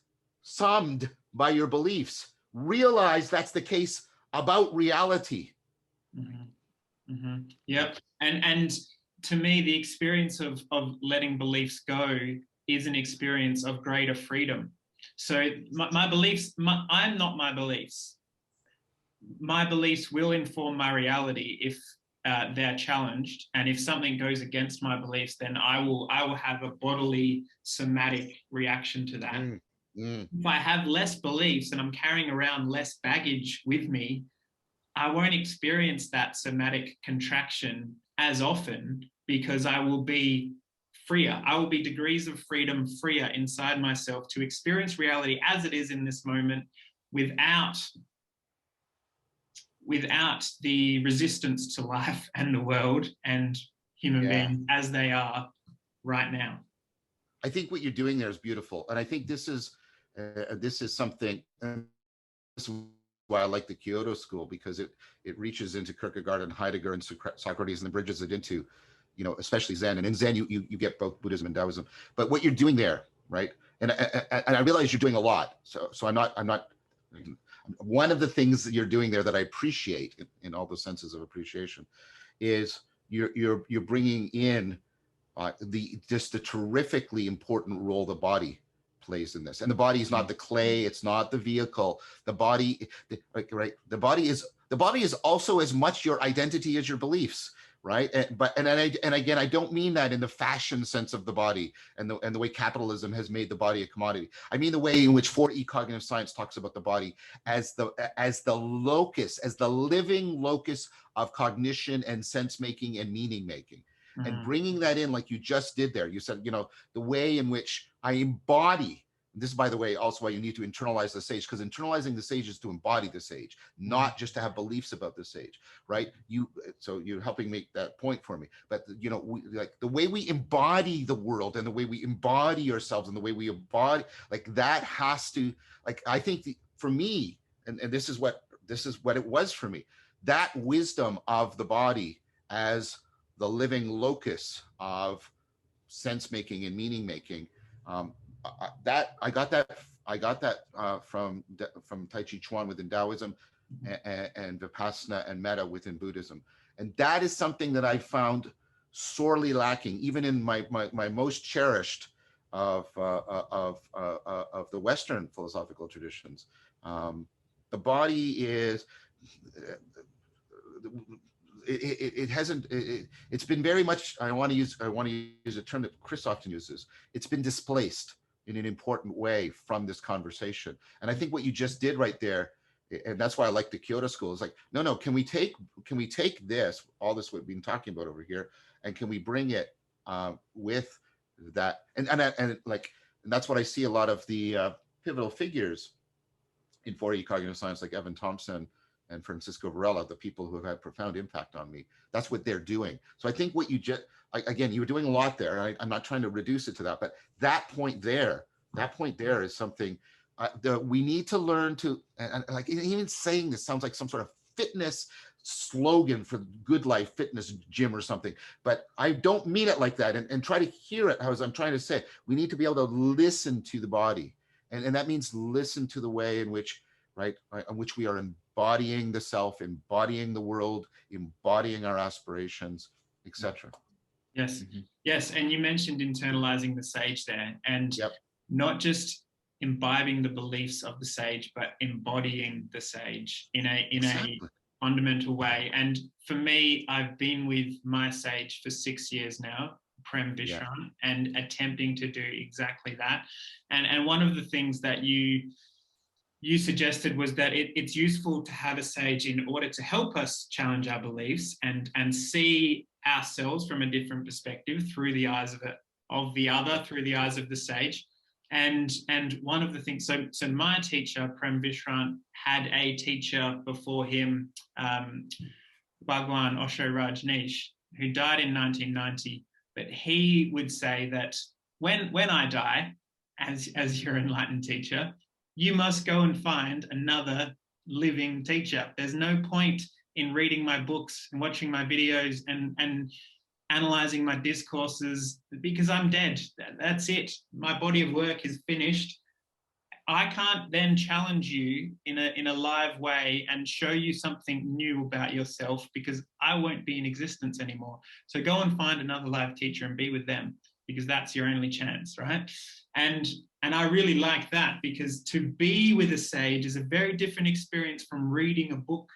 summed by your beliefs. Realize that's the case about reality. Yep. And to me, the experience of letting beliefs go is an experience of greater freedom. So my beliefs, I'm not my beliefs. My beliefs will inform my reality if they're challenged, and if something goes against my beliefs, then I will have a bodily somatic reaction to that. If I have less beliefs and I'm carrying around less baggage with me, I won't experience that somatic contraction as often, because I will be freer. I will be degrees of freedom freer inside myself to experience reality as it is in this moment, without the resistance to life and the world and human beings as they are right now. I think what you're doing there is beautiful. And I think this is something, and this is why I like the Kyoto school, because it reaches into Kierkegaard and Heidegger and Socrates, and then bridges it into, you know, especially Zen. And in Zen, you get both Buddhism and Taoism. But what you're doing there, right? And I realize you're doing a lot. So I'm not, one of the things that you're doing there that I appreciate in all the senses of appreciation is you're bringing in the terrifically important role the body plays in this. And the body is not the clay, it's not the vehicle. The body, right? The body is also as much your identity as your beliefs, right? And again, I don't mean that in the fashion sense of the body and the way capitalism has made the body a commodity. I mean the way in which 4E cognitive science talks about the body as the locus, as the living locus of cognition and sense making and meaning making. And bringing that in like you just did there. You said, you know, the way in which I embody, this is, by the way, also why you need to internalize the sage, because internalizing the sage is to embody the sage, not just to have beliefs about the sage, right? So you're helping make that point for me. But, you know, like the way we embody the world and the way we embody ourselves and the way we embody, like that has to, like, I think for me, and this is what it was for me, that wisdom of the body as the living locus of sense making and meaning making, that I got that from Tai Chi Chuan within Taoism, and Vipassana and Metta within Buddhism, and that is something that I found sorely lacking, even in my most cherished of the Western philosophical traditions. The body is. It's been very much, I want to use a term that Chris often uses, it's been displaced in an important way from this conversation. And I think what you just did right there, and that's why I like the Kyoto school, is like, no, can we take this, all this we've been talking about over here, and can we bring it with that, and that's what I see a lot of the pivotal figures in 4E cognitive science, like Evan Thompson and Francisco Varela, the people who have had profound impact on me. That's what they're doing. So I think what you just, again, you were doing a lot there. I'm not trying to reduce it to that, but that point there is something that we need to learn to, and like even saying this sounds like some sort of fitness slogan for Good Life Fitness Gym or something, but I don't mean it like that, and try to hear it as I'm trying to say. We need to be able to listen to the body. And that means listen to the way in which, right, in which we are embodying the self, embodying the world, embodying our aspirations, etc. Yes, yes. And you mentioned internalizing the sage there, and not just imbibing the beliefs of the sage, but embodying the sage in a fundamental way. And for me, I've been with my sage for 6 years now, Prem Vishrant and attempting to do exactly that. And one of the things that you suggested was that it's useful to have a sage in order to help us challenge our beliefs and see ourselves from a different perspective through the eyes of the other, through the eyes of the sage. And one of the things, so my teacher, Prem Vishrant, had a teacher before him, Bhagwan Osho Rajneesh, who died in 1990. But he would say that when I die, as your enlightened teacher, you must go and find another living teacher. There's no point in reading my books and watching my videos and analyzing my discourses because I'm dead. That's it. My body of work is finished. I can't then challenge you in a live way and show you something new about yourself because I won't be in existence anymore. So go and find another live teacher and be with them because that's your only chance, right? And I really like that because to be with a sage is a very different experience from reading a book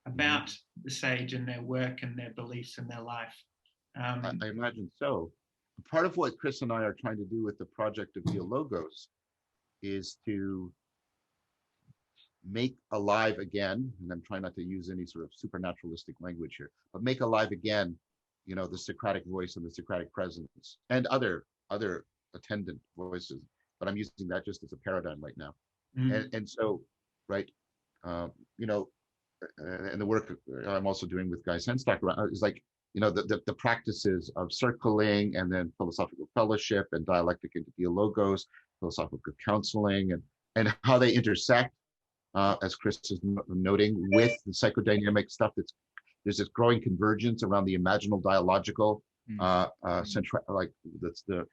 about the sage and their work and their beliefs and their life. I imagine so. Part of what Chris and I are trying to do with the project of Dialogos is to make alive again, and I'm trying not to use any sort of supernaturalistic language here, but make alive again, the Socratic voice and the Socratic presence and other attendant voices. But I'm using that just as a paradigm right now. And so, right, and the work I'm also doing with Guy Senstock is like, the practices of circling and then philosophical fellowship and dialectic into Dialogos, philosophical counseling, and how they intersect, as Chris is noting, with the psychodynamic stuff. There's this growing convergence around the imaginal dialogical, like that's the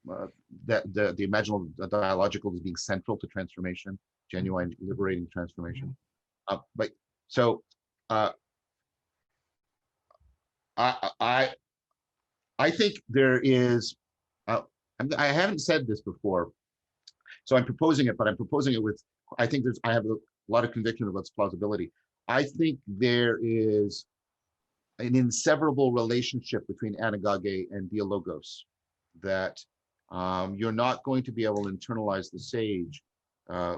imaginal dialogical is being central to transformation, genuine liberating transformation. But so. I think there is, I haven't said this before, so I'm proposing it, but I'm proposing it with, I have a lot of conviction about its plausibility. I think there is an inseverable relationship between Anagage and Dialogos, that you're not going to be able to internalize the sage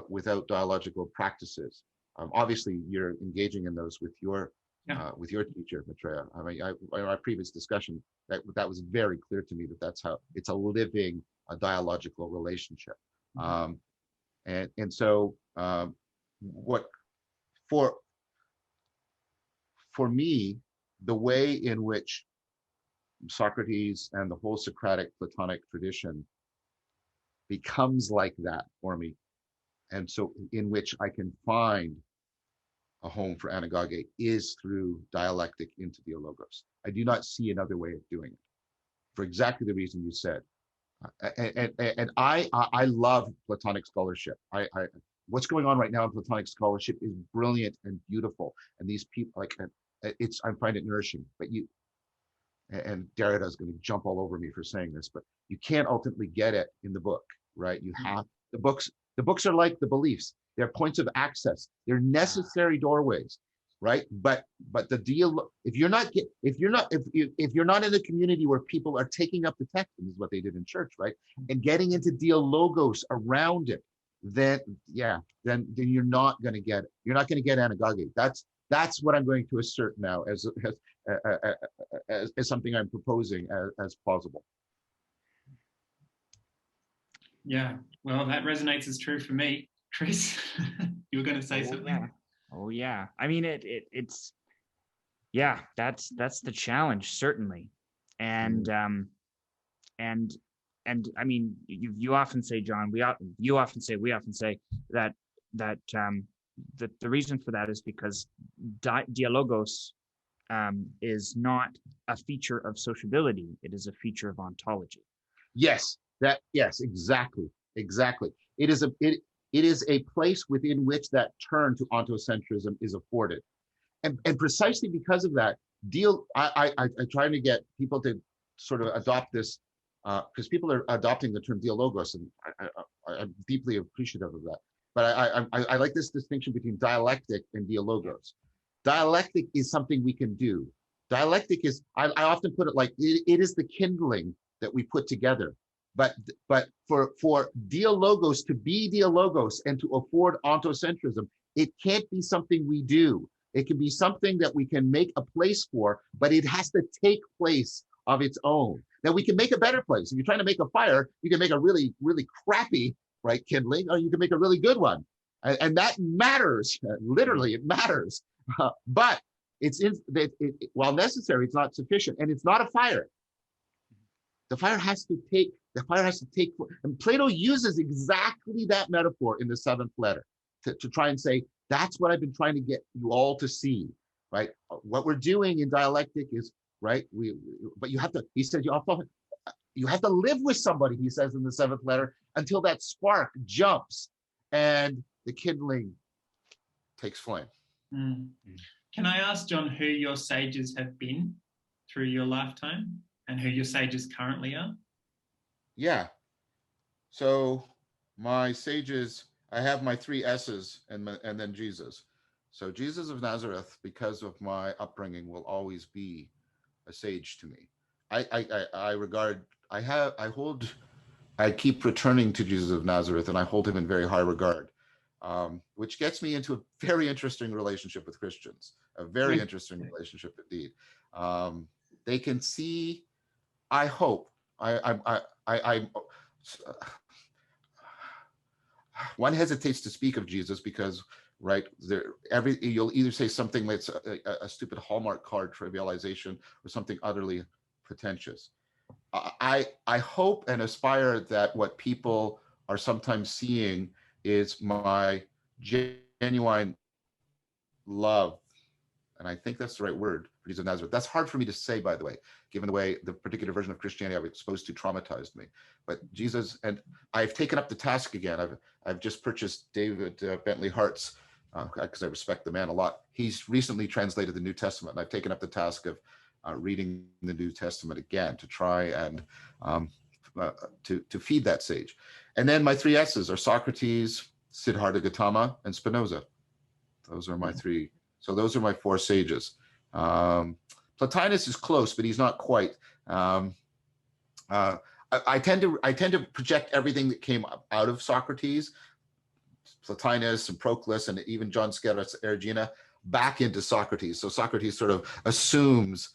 without dialogical practices. Obviously, you're engaging in those with your teacher, Maitreya. I mean, in our previous discussion, that was very clear to me that's how it's a living, dialogical relationship. And so what for me, the way in which Socrates and the whole Socratic-platonic tradition becomes like that for me, and so in which I can find a home for Anagage is through dialectic into Dialogos. I do not see another way of doing it, for exactly the reason you said. And I love Platonic scholarship. What's going on right now in Platonic scholarship is brilliant and beautiful. And these people, I find it nourishing. But and Derrida is going to jump all over me for saying this, but you can't ultimately get it in the book, right? You have the books. The books are like the beliefs. They're points of access. They're necessary doorways, right? But the deal, if you're not in a community where people are taking up the text, and this is what they did in church, right? And getting into Dialogos around it, then you're not going to get it. You're not going to get Anagage. That's what I'm going to assert now as something I'm proposing as plausible. Yeah, well, that resonates as true for me. Chris, you were going to say something? Yeah. Oh yeah. I mean, it's that's the challenge, certainly. And I mean, you often say, John, we often say that the reason for that is because Dialogos is not a feature of sociability. It is a feature of ontology. Yes, exactly. It is a place within which that turn to ontocentrism is afforded. And precisely because of that, I trying to get people to sort of adopt this, because people are adopting the term Dialogos, and I'm deeply appreciative of that. But I like this distinction between dialectic and Dialogos. Dialectic is something we can do. Dialectic is, I often put it like, it is the kindling that we put together. But for dialogos to be dialogos and to afford ontocentrism, it can't be something we do. It can be something that we can make a place for, but it has to take place of its own. Now we can make a better place. If you're trying to make a fire, you can make a really, really crappy, right, kindling, or you can make a really good one. And that matters. Literally, it matters. But while necessary, it's not sufficient, and it's not a fire. The fire has to take, and Plato uses exactly that metaphor in the seventh letter to try and say, that's what I've been trying to get you all to see, right? What we're doing in dialectic is, right, but you have to, he said, you have to live with somebody, he says in the seventh letter, until that spark jumps and the kindling takes flame. Mm. Can I ask, John, who your sages have been through your lifetime and who your sages currently are? Yeah. So my sages, I have my three S's and then Jesus. So Jesus of Nazareth, because of my upbringing, will always be a sage to me. I keep returning to Jesus of Nazareth, and I hold him in very high regard, which gets me into a very interesting relationship with Christians, a very interesting relationship indeed. They can see, I hope, one hesitates to speak of Jesus because, right, you'll either say something that's a stupid Hallmark card trivialization or something utterly pretentious. I hope and aspire that what people are sometimes seeing is my genuine love, and I think that's the right word for Jesus of Nazareth. That's hard for me to say, by the way, given the way the particular version of Christianity I was exposed to traumatized me. But Jesus, and I've taken up the task again. I've just purchased David Bentley Hart's, because I respect the man a lot. He's recently translated the New Testament, and I've taken up the task of reading the New Testament again to try and to feed that sage. And then my three S's are Socrates, Siddhartha Gautama, and Spinoza. Those are my three. So those are my four sages. Plotinus is close, but he's not quite. I tend to project everything that came out of Socrates, Plotinus and Proclus, and even John Scaurus Erigena back into Socrates. So Socrates sort of assumes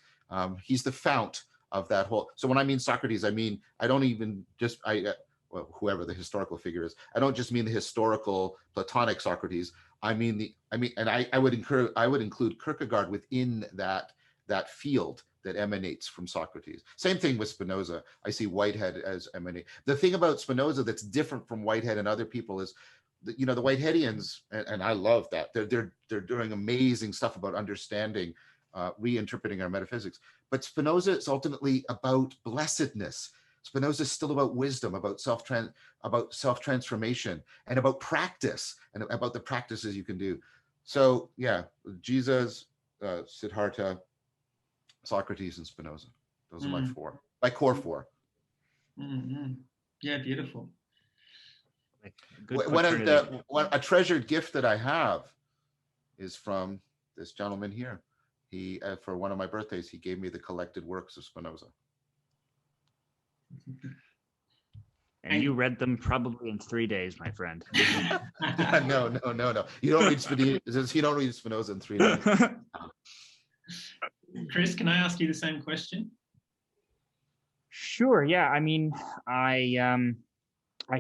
he's the fount of that whole. So when I mean Socrates, I mean I don't even just well, whoever the historical figure is. I don't just mean the historical Platonic Socrates. I would include Kierkegaard within that field that emanates from Socrates. Same thing with Spinoza. I see Whitehead as emanate. The thing about Spinoza that's different from Whitehead and other people is, the Whiteheadians, and I love that, they're doing amazing stuff about understanding, reinterpreting our metaphysics. But Spinoza is ultimately about blessedness. Spinoza is still about wisdom, about self-transformation, and about practice, and about the practices you can do. So yeah, Jesus, Siddhartha, Socrates, and Spinoza. Those are my four, my core four. Mm-hmm. Yeah, beautiful. A treasured gift that I have is from this gentleman here. He, for one of my birthdays, he gave me the collected works of Spinoza. And you read them probably in 3 days, my friend. No. You don't read Spinoza in 3 days. Chris, can I ask you the same question? Sure. Yeah. I mean, I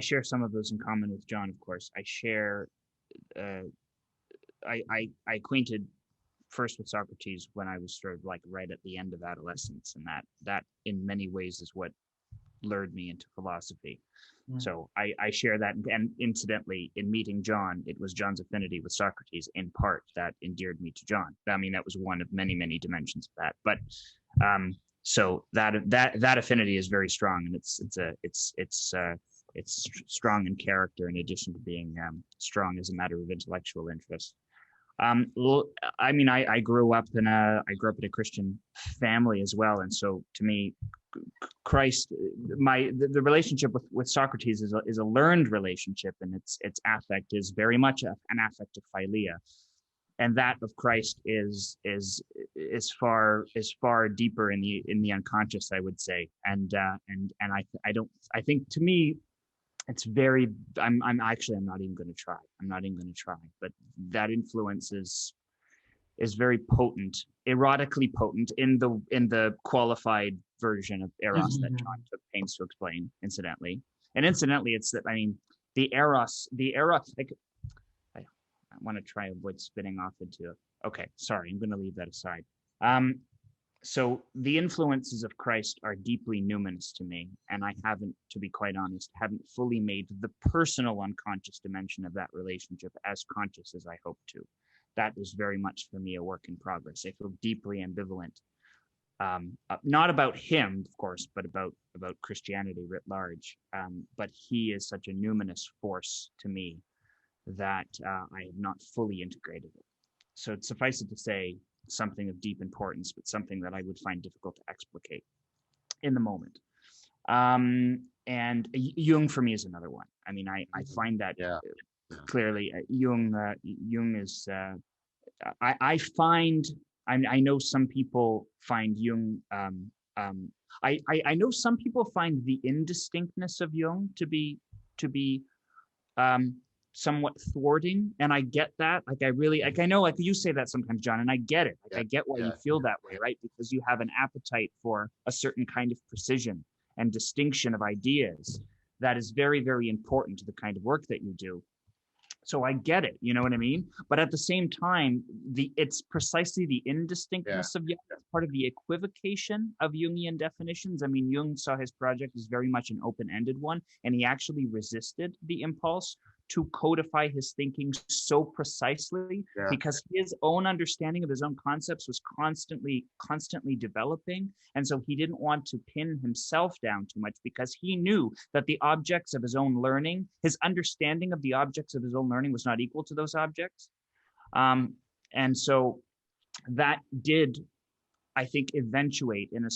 share some of those in common with John, of course. I share. I acquainted first with Socrates when I was sort of like right at the end of adolescence, and that in many ways is what lured me into philosophy. So I share that, and incidentally, in meeting John, it was John's affinity with Socrates in part that endeared me to John. I mean, that was one of many dimensions of that. But so that affinity is very strong, and it's strong in character in addition to being strong as a matter of intellectual interest. I mean, I grew up in a Christian family as well, and so to me, Christ, the relationship with Socrates is a learned relationship, and its affect is very much an affect of philia. that of Christ is far deeper in the unconscious, I would say. And I think, to me, it's very, I'm not even going to try. But that influence is very potent, erotically potent in the qualified version of Eros that John took pains to explain, incidentally. And incidentally, it's that, I mean, the Eros, like, I want to try and avoid spinning off into, okay, sorry, I'm going to leave that aside. So the influences of Christ are deeply numinous to me, and I haven't, to be quite honest, fully made the personal unconscious dimension of that relationship as conscious as I hope to. That is very much for me a work in progress. I feel deeply ambivalent, not about him, of course, but about Christianity writ large. But he is such a numinous force to me that I have not fully integrated it. So suffice it to say, something of deep importance, but something that I would find difficult to explicate in the moment. And Jung for me is another one. I mean, I find that clearly Jung is, I know some people find Jung, I know some people find the indistinctness of Jung to be somewhat thwarting, and I get that. Like, I know, like, you say that sometimes, John, and I get it. Like, I get why you feel that way, right? Because you have an appetite for a certain kind of precision and distinction of ideas that is very, very important to the kind of work that you do. So I get it, you know what I mean? But at the same time, it's precisely the indistinctness of Jung, part of the equivocation of Jungian definitions. I mean, Jung saw his project as very much an open-ended one, and he actually resisted the impulse to codify his thinking so precisely because his own understanding of his own concepts was constantly developing. And so he didn't want to pin himself down too much, because he knew that the objects of his own learning, his understanding of the objects of his own learning was not equal to those objects. And so that did, I think, eventuate in a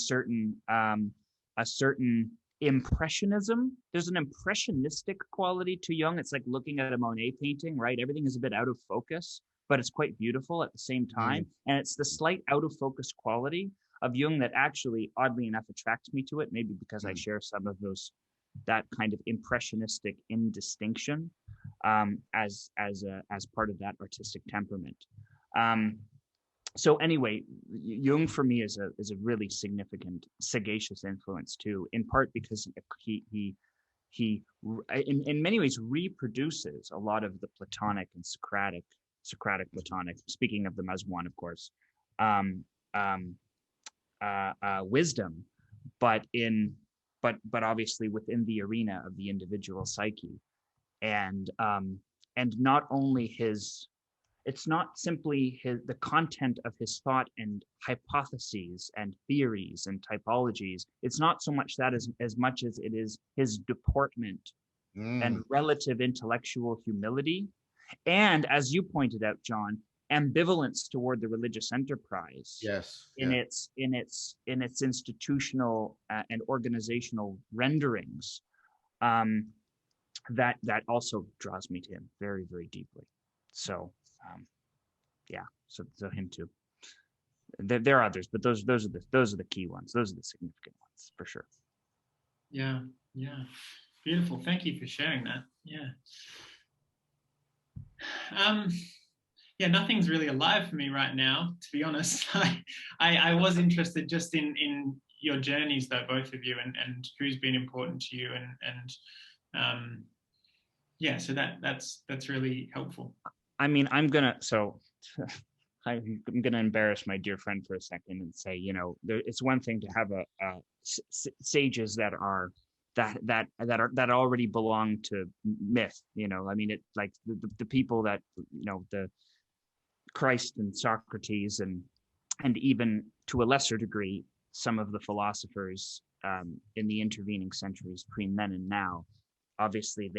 certain impressionism. There's an impressionistic quality to Jung. It's like looking at a Monet painting, right? Everything is a bit out of focus, but it's quite beautiful at the same time. And it's the slight out of focus quality of Jung that actually, oddly enough, attracts me to it, maybe because I share some of that kind of impressionistic indistinction as part of that artistic temperament. So anyway, Jung for me is a really significant, sagacious influence too, in part because he in many ways reproduces a lot of the Platonic and Socratic-platonic, speaking of them as one, of course, wisdom, but obviously within the arena of the individual psyche, and not only it's not simply the content of his thought and hypotheses and theories and typologies. It's not so much that as much as it is his deportment and relative intellectual humility. And as you pointed out, John, ambivalence toward the religious enterprise. In its institutional and organizational renderings, that also draws me to him very, very deeply. So so him too. There are others, but those are the key ones. Those are the significant ones for sure. Yeah, beautiful. Thank you for sharing that. Nothing's really alive for me right now, to be honest. I was interested just in your journeys, though, both of you, and who's been important to you, so that's really helpful. I mean, I'm gonna embarrass my dear friend for a second and say, it's one thing to have sages that are already belong to myth. I mean, it like the people that the Christ and Socrates and even to a lesser degree some of the philosophers in the intervening centuries between then and now. Obviously,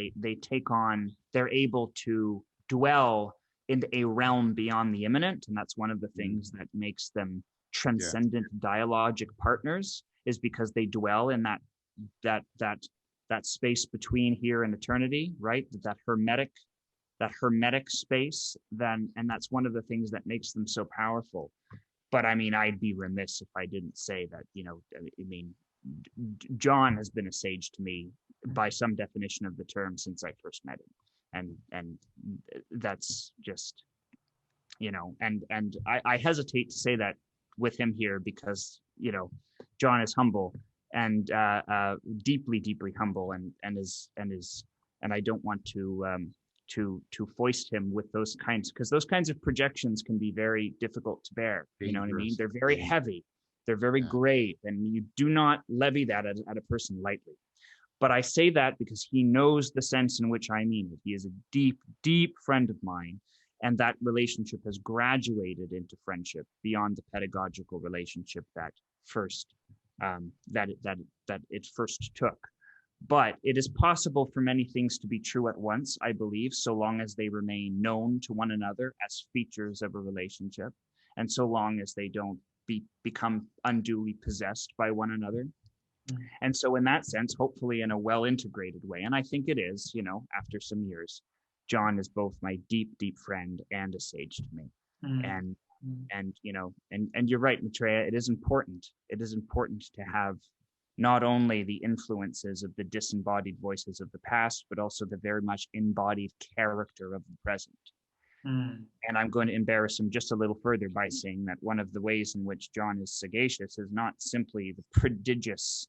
they're able to dwell in a realm beyond the immanent, and that's one of the things that makes them transcendent dialogic partners, is because they dwell in that space between here and eternity, right? That hermetic hermetic space, then, and that's one of the things that makes them so powerful. But I mean, I'd be remiss if I didn't say that, you know, I mean, John has been a sage to me by some definition of the term since I first met him. And that's just, you know, and I hesitate to say that with him here because, you know, John is humble and deeply humble and I don't want to foist him with those kinds, because those kinds of projections can be very difficult to bear. You know what I mean? They're very heavy, they're very grave, and you do not levy that at a person lightly. But I say that because he knows the sense in which I mean it. He is a deep friend of mine, and that relationship has graduated into friendship beyond the pedagogical relationship that it first took. But it is possible for many things to be true at once, I believe, so long as they remain known to one another as features of a relationship, and so long as they don't become unduly possessed by one another. And so in that sense, hopefully in a well-integrated way, and I think it is, you know, after some years, John is both my deep friend and a sage to me. And you know, and you're right, Maitreya, it is important to have not only the influences of the disembodied voices of the past, but also the very much embodied character of the present. And I'm going to embarrass him just a little further by saying that one of the ways in which John is sagacious is not simply the prodigious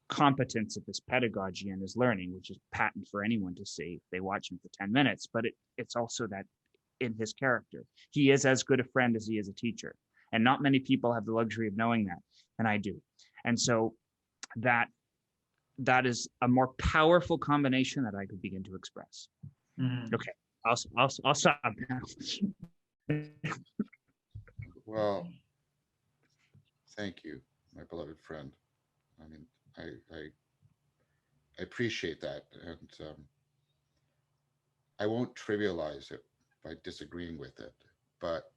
competence of his pedagogy and his learning, which is patent for anyone to see if they watch him for 10 minutes, but it's also that in his character, he is as good a friend as he is a teacher. And not many people have the luxury of knowing that, and I do. And so that is a more powerful combination that I could begin to express. Okay, I'll stop now. Well, thank you, my beloved friend. I mean, I appreciate that, and I won't trivialize it by disagreeing with it, but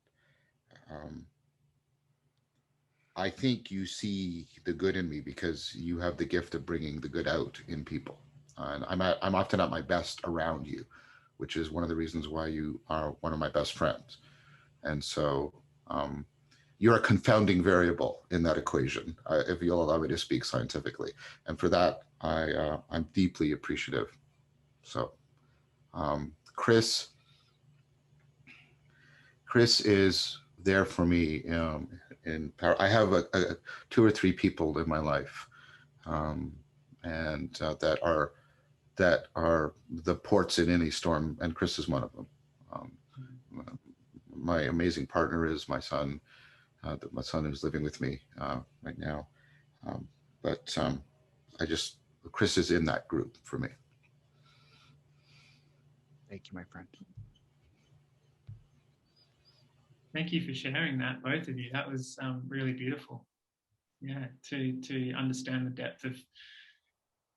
I think you see the good in me because you have the gift of bringing the good out in people, and I'm often at my best around you, which is one of the reasons why you are one of my best friends. And so you're a confounding variable in that equation, if you'll allow me to speak scientifically. And for that, I'm deeply appreciative. So Chris is there for me in power. I have two or three people in my life and that are the ports in any storm, and Chris is one of them. My amazing partner is my son. My son is living with me right now. Chris is in that group for me. Thank you, my friend. Thank you for sharing that, both of you. That was really beautiful. Yeah, to understand the depth of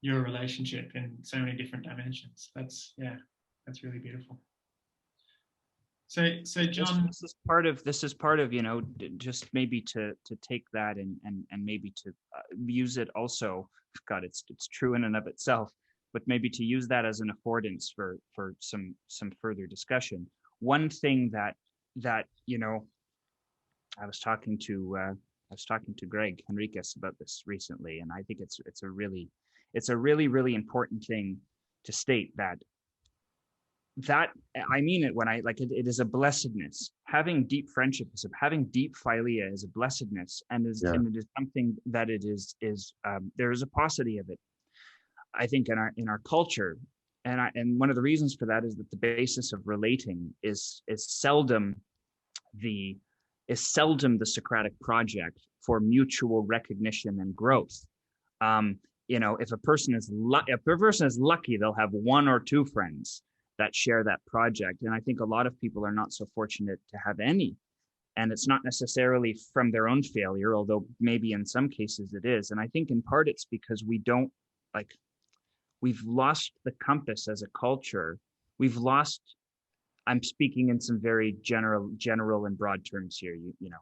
your relationship in so many different dimensions. That's really beautiful. So John, this is part of, you know, just maybe to take that and maybe to use it also. God, it's true in and of itself, but maybe to use that as an affordance for some further discussion. One thing that you know, I was talking to Greg Henriquez about this recently, and I think it's a really important thing to state that I mean it when I like it is a blessedness. Having deep friendship having deep philia is a blessedness, and it is something that there is a paucity of it, I think, in our culture, and one of the reasons for that is that the basis of relating is seldom the Socratic project for mutual recognition and growth. You know, if a person is lucky, they'll have one or two friends that share that project, and I think a lot of people are not so fortunate to have any. And it's not necessarily from their own failure, although maybe in some cases it is. And I think in part it's because we've lost the compass as a culture. I'm speaking in some very general and broad terms here.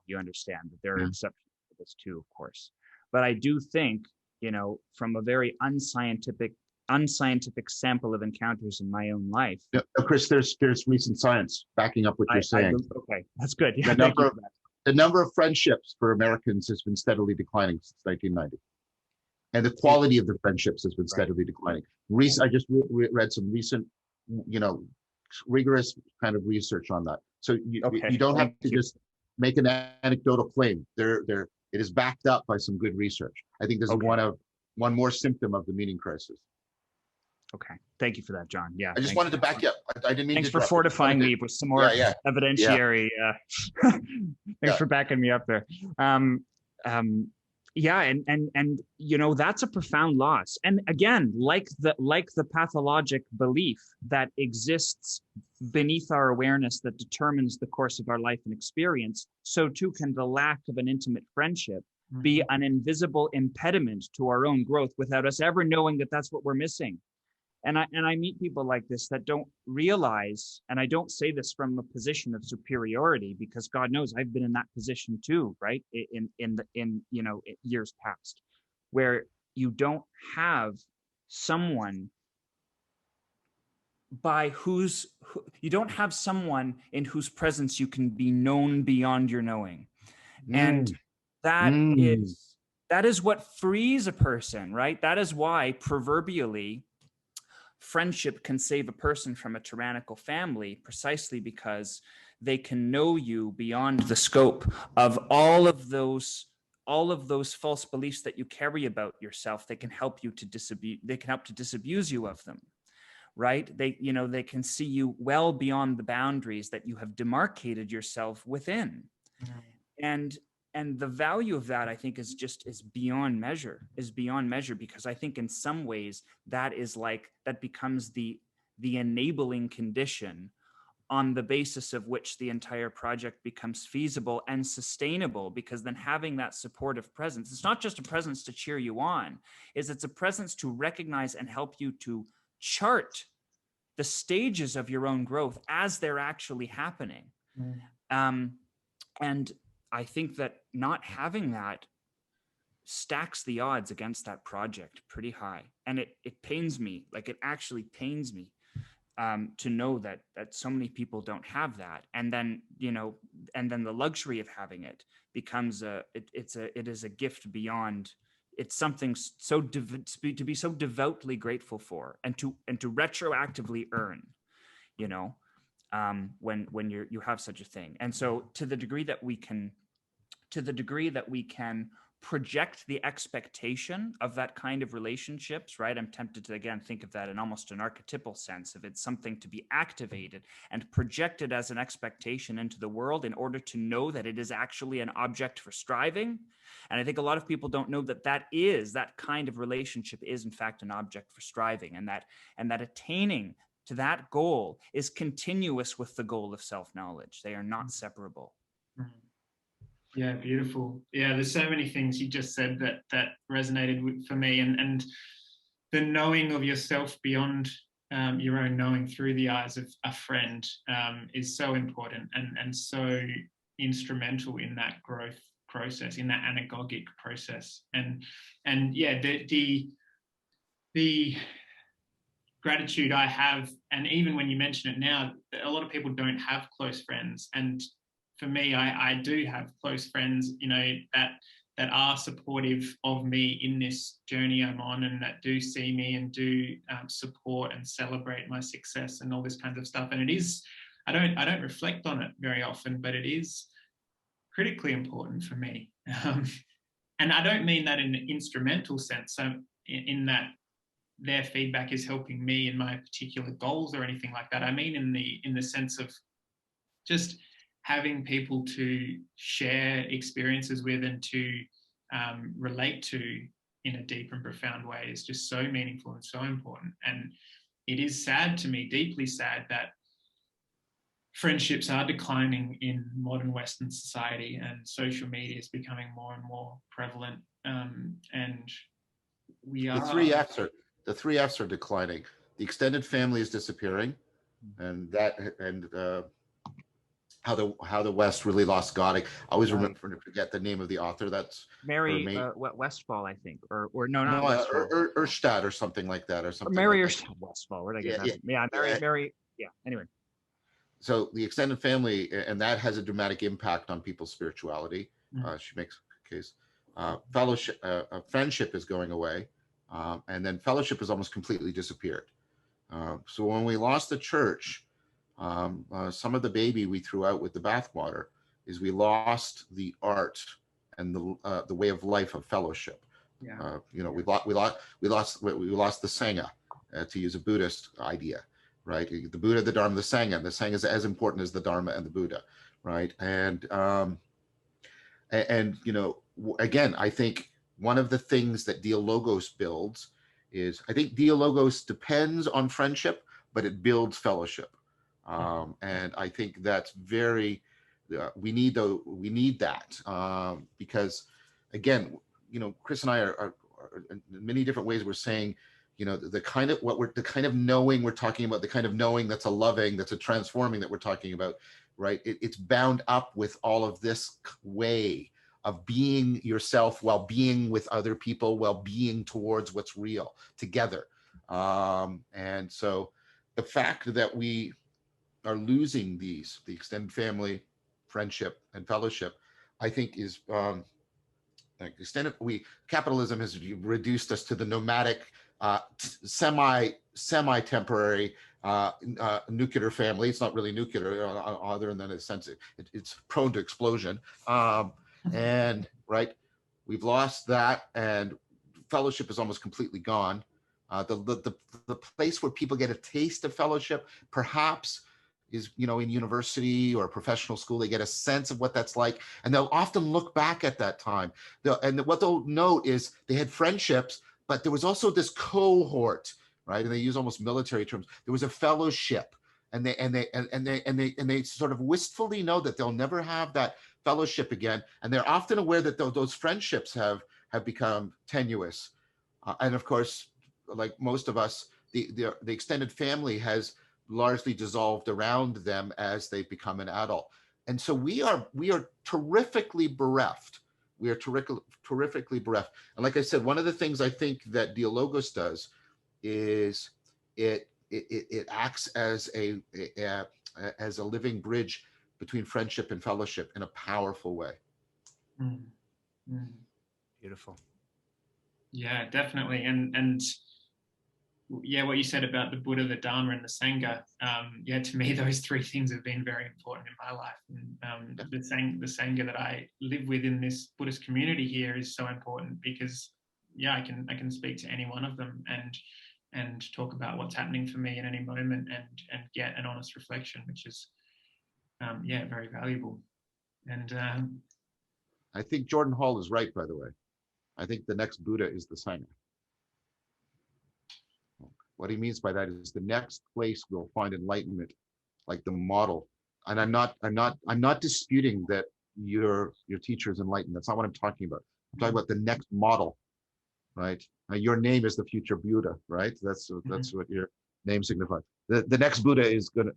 You understand that there are exceptions to this too, of course. But I do think, you know, from a very unscientific unscientific sample of encounters in my own life. Yeah, Chris, there's recent science backing up what you're saying. Okay, that's good. Yeah, The number of friendships for Americans has been steadily declining since 1990. And the quality of the friendships has been steadily declining. I just read some recent, rigorous kind of research on that. So you don't have to just make an anecdotal claim. It is backed up by some good research. I think this is one more symptom of the meaning crisis. Okay, thank you for that, John. Yeah, I just wanted to back you up. I didn't mean Thanks to for fortifying me with some more evidentiary. Thanks for backing me up there. Yeah, and that's a profound loss. And again, like the pathologic belief that exists beneath our awareness that determines the course of our life and experience, so too can the lack of an intimate friendship be an invisible impediment to our own growth without us ever knowing that that's what we're missing. And I meet people like this that don't realize, and I don't say this from a position of superiority, because God knows I've been in that position too, right? In years past, where you don't have someone you don't have someone in whose presence you can be known beyond your knowing. And that is what frees a person, right? That is why proverbially friendship can save a person from a tyrannical family, precisely because they can know you beyond the scope of all of those false beliefs that you carry about yourself. They can help you to disabuse you of them, right? They can see you well beyond the boundaries that you have demarcated yourself within. And the value of that, I think, is beyond measure, because I think in some ways that becomes the enabling condition on the basis of which the entire project becomes feasible and sustainable, because then having that supportive presence, it's not just a presence to cheer you on, it's a presence to recognize and help you to chart the stages of your own growth as they're actually happening. And I think that not having that stacks the odds against that project pretty high. And it pains me, it actually pains me to know that so many people don't have that. And then, and then the luxury of having it becomes it is a gift beyond. It's something to be so devoutly grateful for, and to retroactively earn, when you have such a thing. And so to the degree that we can project the expectation of that kind of relationships, right? I'm tempted to, again, think of that in almost an archetypal sense, if it's something to be activated and projected as an expectation into the world in order to know that it is actually an object for striving. And I think a lot of people don't know that kind of relationship is in fact an object for striving, and that attaining to that goal is continuous with the goal of self-knowledge. They are not separable. Yeah, beautiful. Yeah, there's so many things you just said that resonated for me, and the knowing of yourself beyond your own knowing through the eyes of a friend is so important and so instrumental in that growth process, in that anagogic process. And yeah, the gratitude I have, and even when you mention it now, a lot of people don't have close friends, and for me, I do have close friends, that are supportive of me in this journey I'm on, and that do see me and do support and celebrate my success and all this kinds of stuff. And it is, I don't reflect on it very often, but it is critically important for me. And I don't mean that in an instrumental sense, so in that their feedback is helping me in my particular goals or anything like that. I mean in the sense of just having people to share experiences with and to relate to in a deep and profound way is just so meaningful and so important. And it is sad to me, deeply sad, that friendships are declining in modern Western society, and social media is becoming more and more prevalent. And we are... The three F's are declining. The extended family is disappearing, and how the West really lost God. I always Right. remember to forget the name of the author. That's Mary her main. Westfall, I think, or no, No, not Westfall. Erstadt or something like that, or something Mary like or that. Westfall. Where'd I get Yeah, that? Yeah, yeah. Mary. Yeah. Anyway. So the extended family, and that has a dramatic impact on people's spirituality. She makes a case. Fellowship, friendship is going away, and then fellowship has almost completely disappeared. So when we lost the church, some of the baby we threw out with the bathwater is we lost the art and the way of life of fellowship. Yeah. We lost the Sangha, to use a Buddhist idea, right? The Buddha, the Dharma, the Sangha. The Sangha is as important as the Dharma and the Buddha, right? And again, I think one of the things that Dialogos builds is, I think Dialogos depends on friendship, but it builds fellowship. And I think that's very, we need that, because again, Chris and I are in many different ways, we're saying, the kind of knowing we're talking about, the kind of knowing that's a loving, that's a transforming that we're talking about, right? It's bound up with all of this way of being yourself while being with other people, while being towards what's real together. And so the fact that we are losing the extended family, friendship, and fellowship, I think is capitalism has reduced us to the nomadic, semi-temporary nuclear family. It's not really nuclear, other than in a sense it's prone to explosion. And right, we've lost that, and fellowship is almost completely gone. The place where people get a taste of fellowship, perhaps, is in university or professional school. They get a sense of what that's like, and they'll often look back at that time. And what they'll note is they had friendships, but there was also this cohort, right? And they use almost military terms. There was a fellowship, and they sort of wistfully know that they'll never have that fellowship again, and they're often aware that those friendships have become tenuous. And of course, like most of us, the extended family has largely dissolved around them as they've become an adult. And so we are terrifically bereft. We are terrifically bereft. And like I said, one of the things I think that Dialogos does is it acts as a living bridge between friendship and fellowship in a powerful way. Beautiful. Yeah, definitely. And yeah, what you said about the Buddha, the Dharma, and the Sangha, to me, those three things have been very important in my life. And the Sangha that I live with in this Buddhist community here is so important because, I can speak to any one of them and talk about what's happening for me in any moment and get an honest reflection, which is, very valuable. And I think Jordan Hall is right, by the way. I think the next Buddha is the Sangha. What he means by that is the next place we'll find enlightenment, like the model. And I'm not disputing that your teacher is enlightened. That's not what I'm talking about. I'm talking about the next model, right? Your name is the future Buddha, right? That's what your name signifies. The next Buddha is the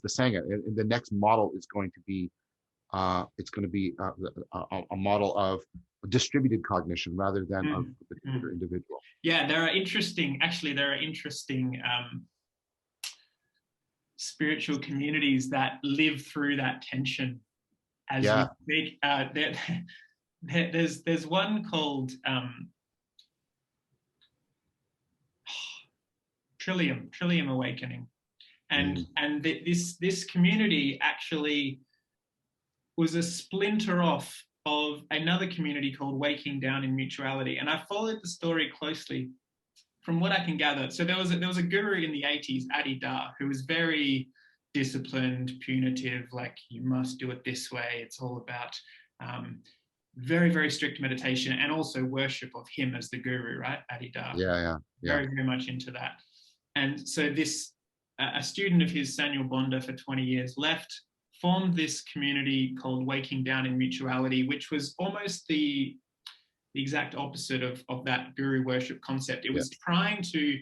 Sangha, and the next model is going to be a model of distributed cognition rather than of the particular individual. Yeah, there are interesting spiritual communities that live through that tension as you speak. There's one called Trillium Awakening, and this community actually was a splinter off of another community called Waking Down in Mutuality. And I followed the story closely from what I can gather. So there was a guru in the 80s, Adi Da, who was very disciplined, punitive, like you must do it this way. It's all about very, very strict meditation and also worship of him as the guru, right? Adi Da. Yeah. Very, very much into that. And so a student of his, Samuel Bonda, for 20 years left, formed this community called Waking Down in Mutuality, which was almost the exact opposite of that guru worship concept. It was trying to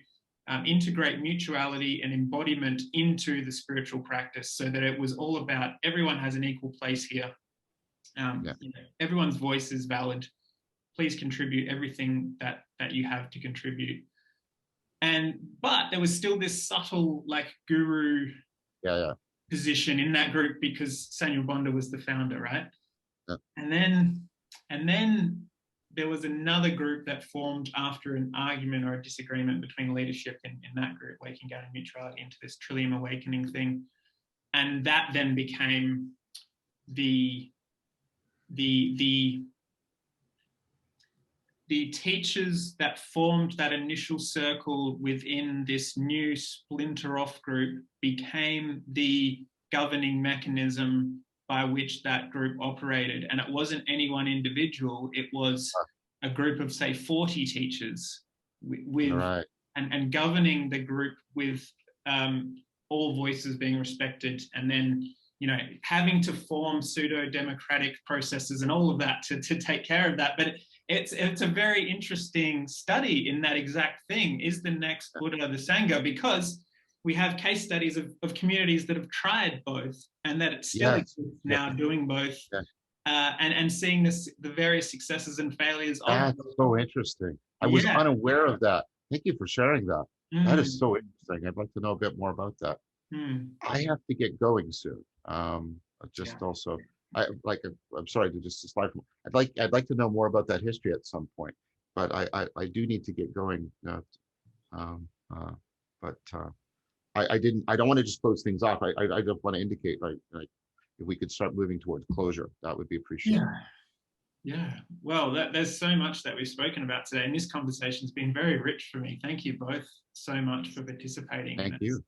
integrate mutuality and embodiment into the spiritual practice, so that it was all about everyone has an equal place here. Everyone's voice is valid. Please contribute everything that you have to contribute. But there was still this subtle like guru position in that group, because Samuel Bonda was the founder, right? Yeah. And then there was another group that formed after an argument or a disagreement between leadership in that group, Waking Down in Mutuality, into this Trillium Awakening thing. And that then became the teachers that formed that initial circle within this new splinter off group became the governing mechanism by which that group operated. And it wasn't any one individual, it was a group of, say, 40 teachers with right. and governing the group with all voices being respected, and then having to form pseudo-democratic processes and all of that to take care of that. But it's a very interesting study in that exact thing. Is the next Buddha the Sangha? Because we have case studies of communities that have tried both, and that it still exists now doing both, and seeing the various successes and failures. That's so interesting. I was unaware of that. Thank you for sharing that. That is so interesting. I'd like to know a bit more about that. I have to get going soon. Also, I'm sorry to just slide. I'd like to know more about that history at some point, but I do need to get going. I don't want to just close things off. I don't want to indicate like if we could start moving towards closure, that would be appreciated. Yeah. Well, there's so much that we've spoken about today, and this conversation's been very rich for me. Thank you both so much for participating. Thank you.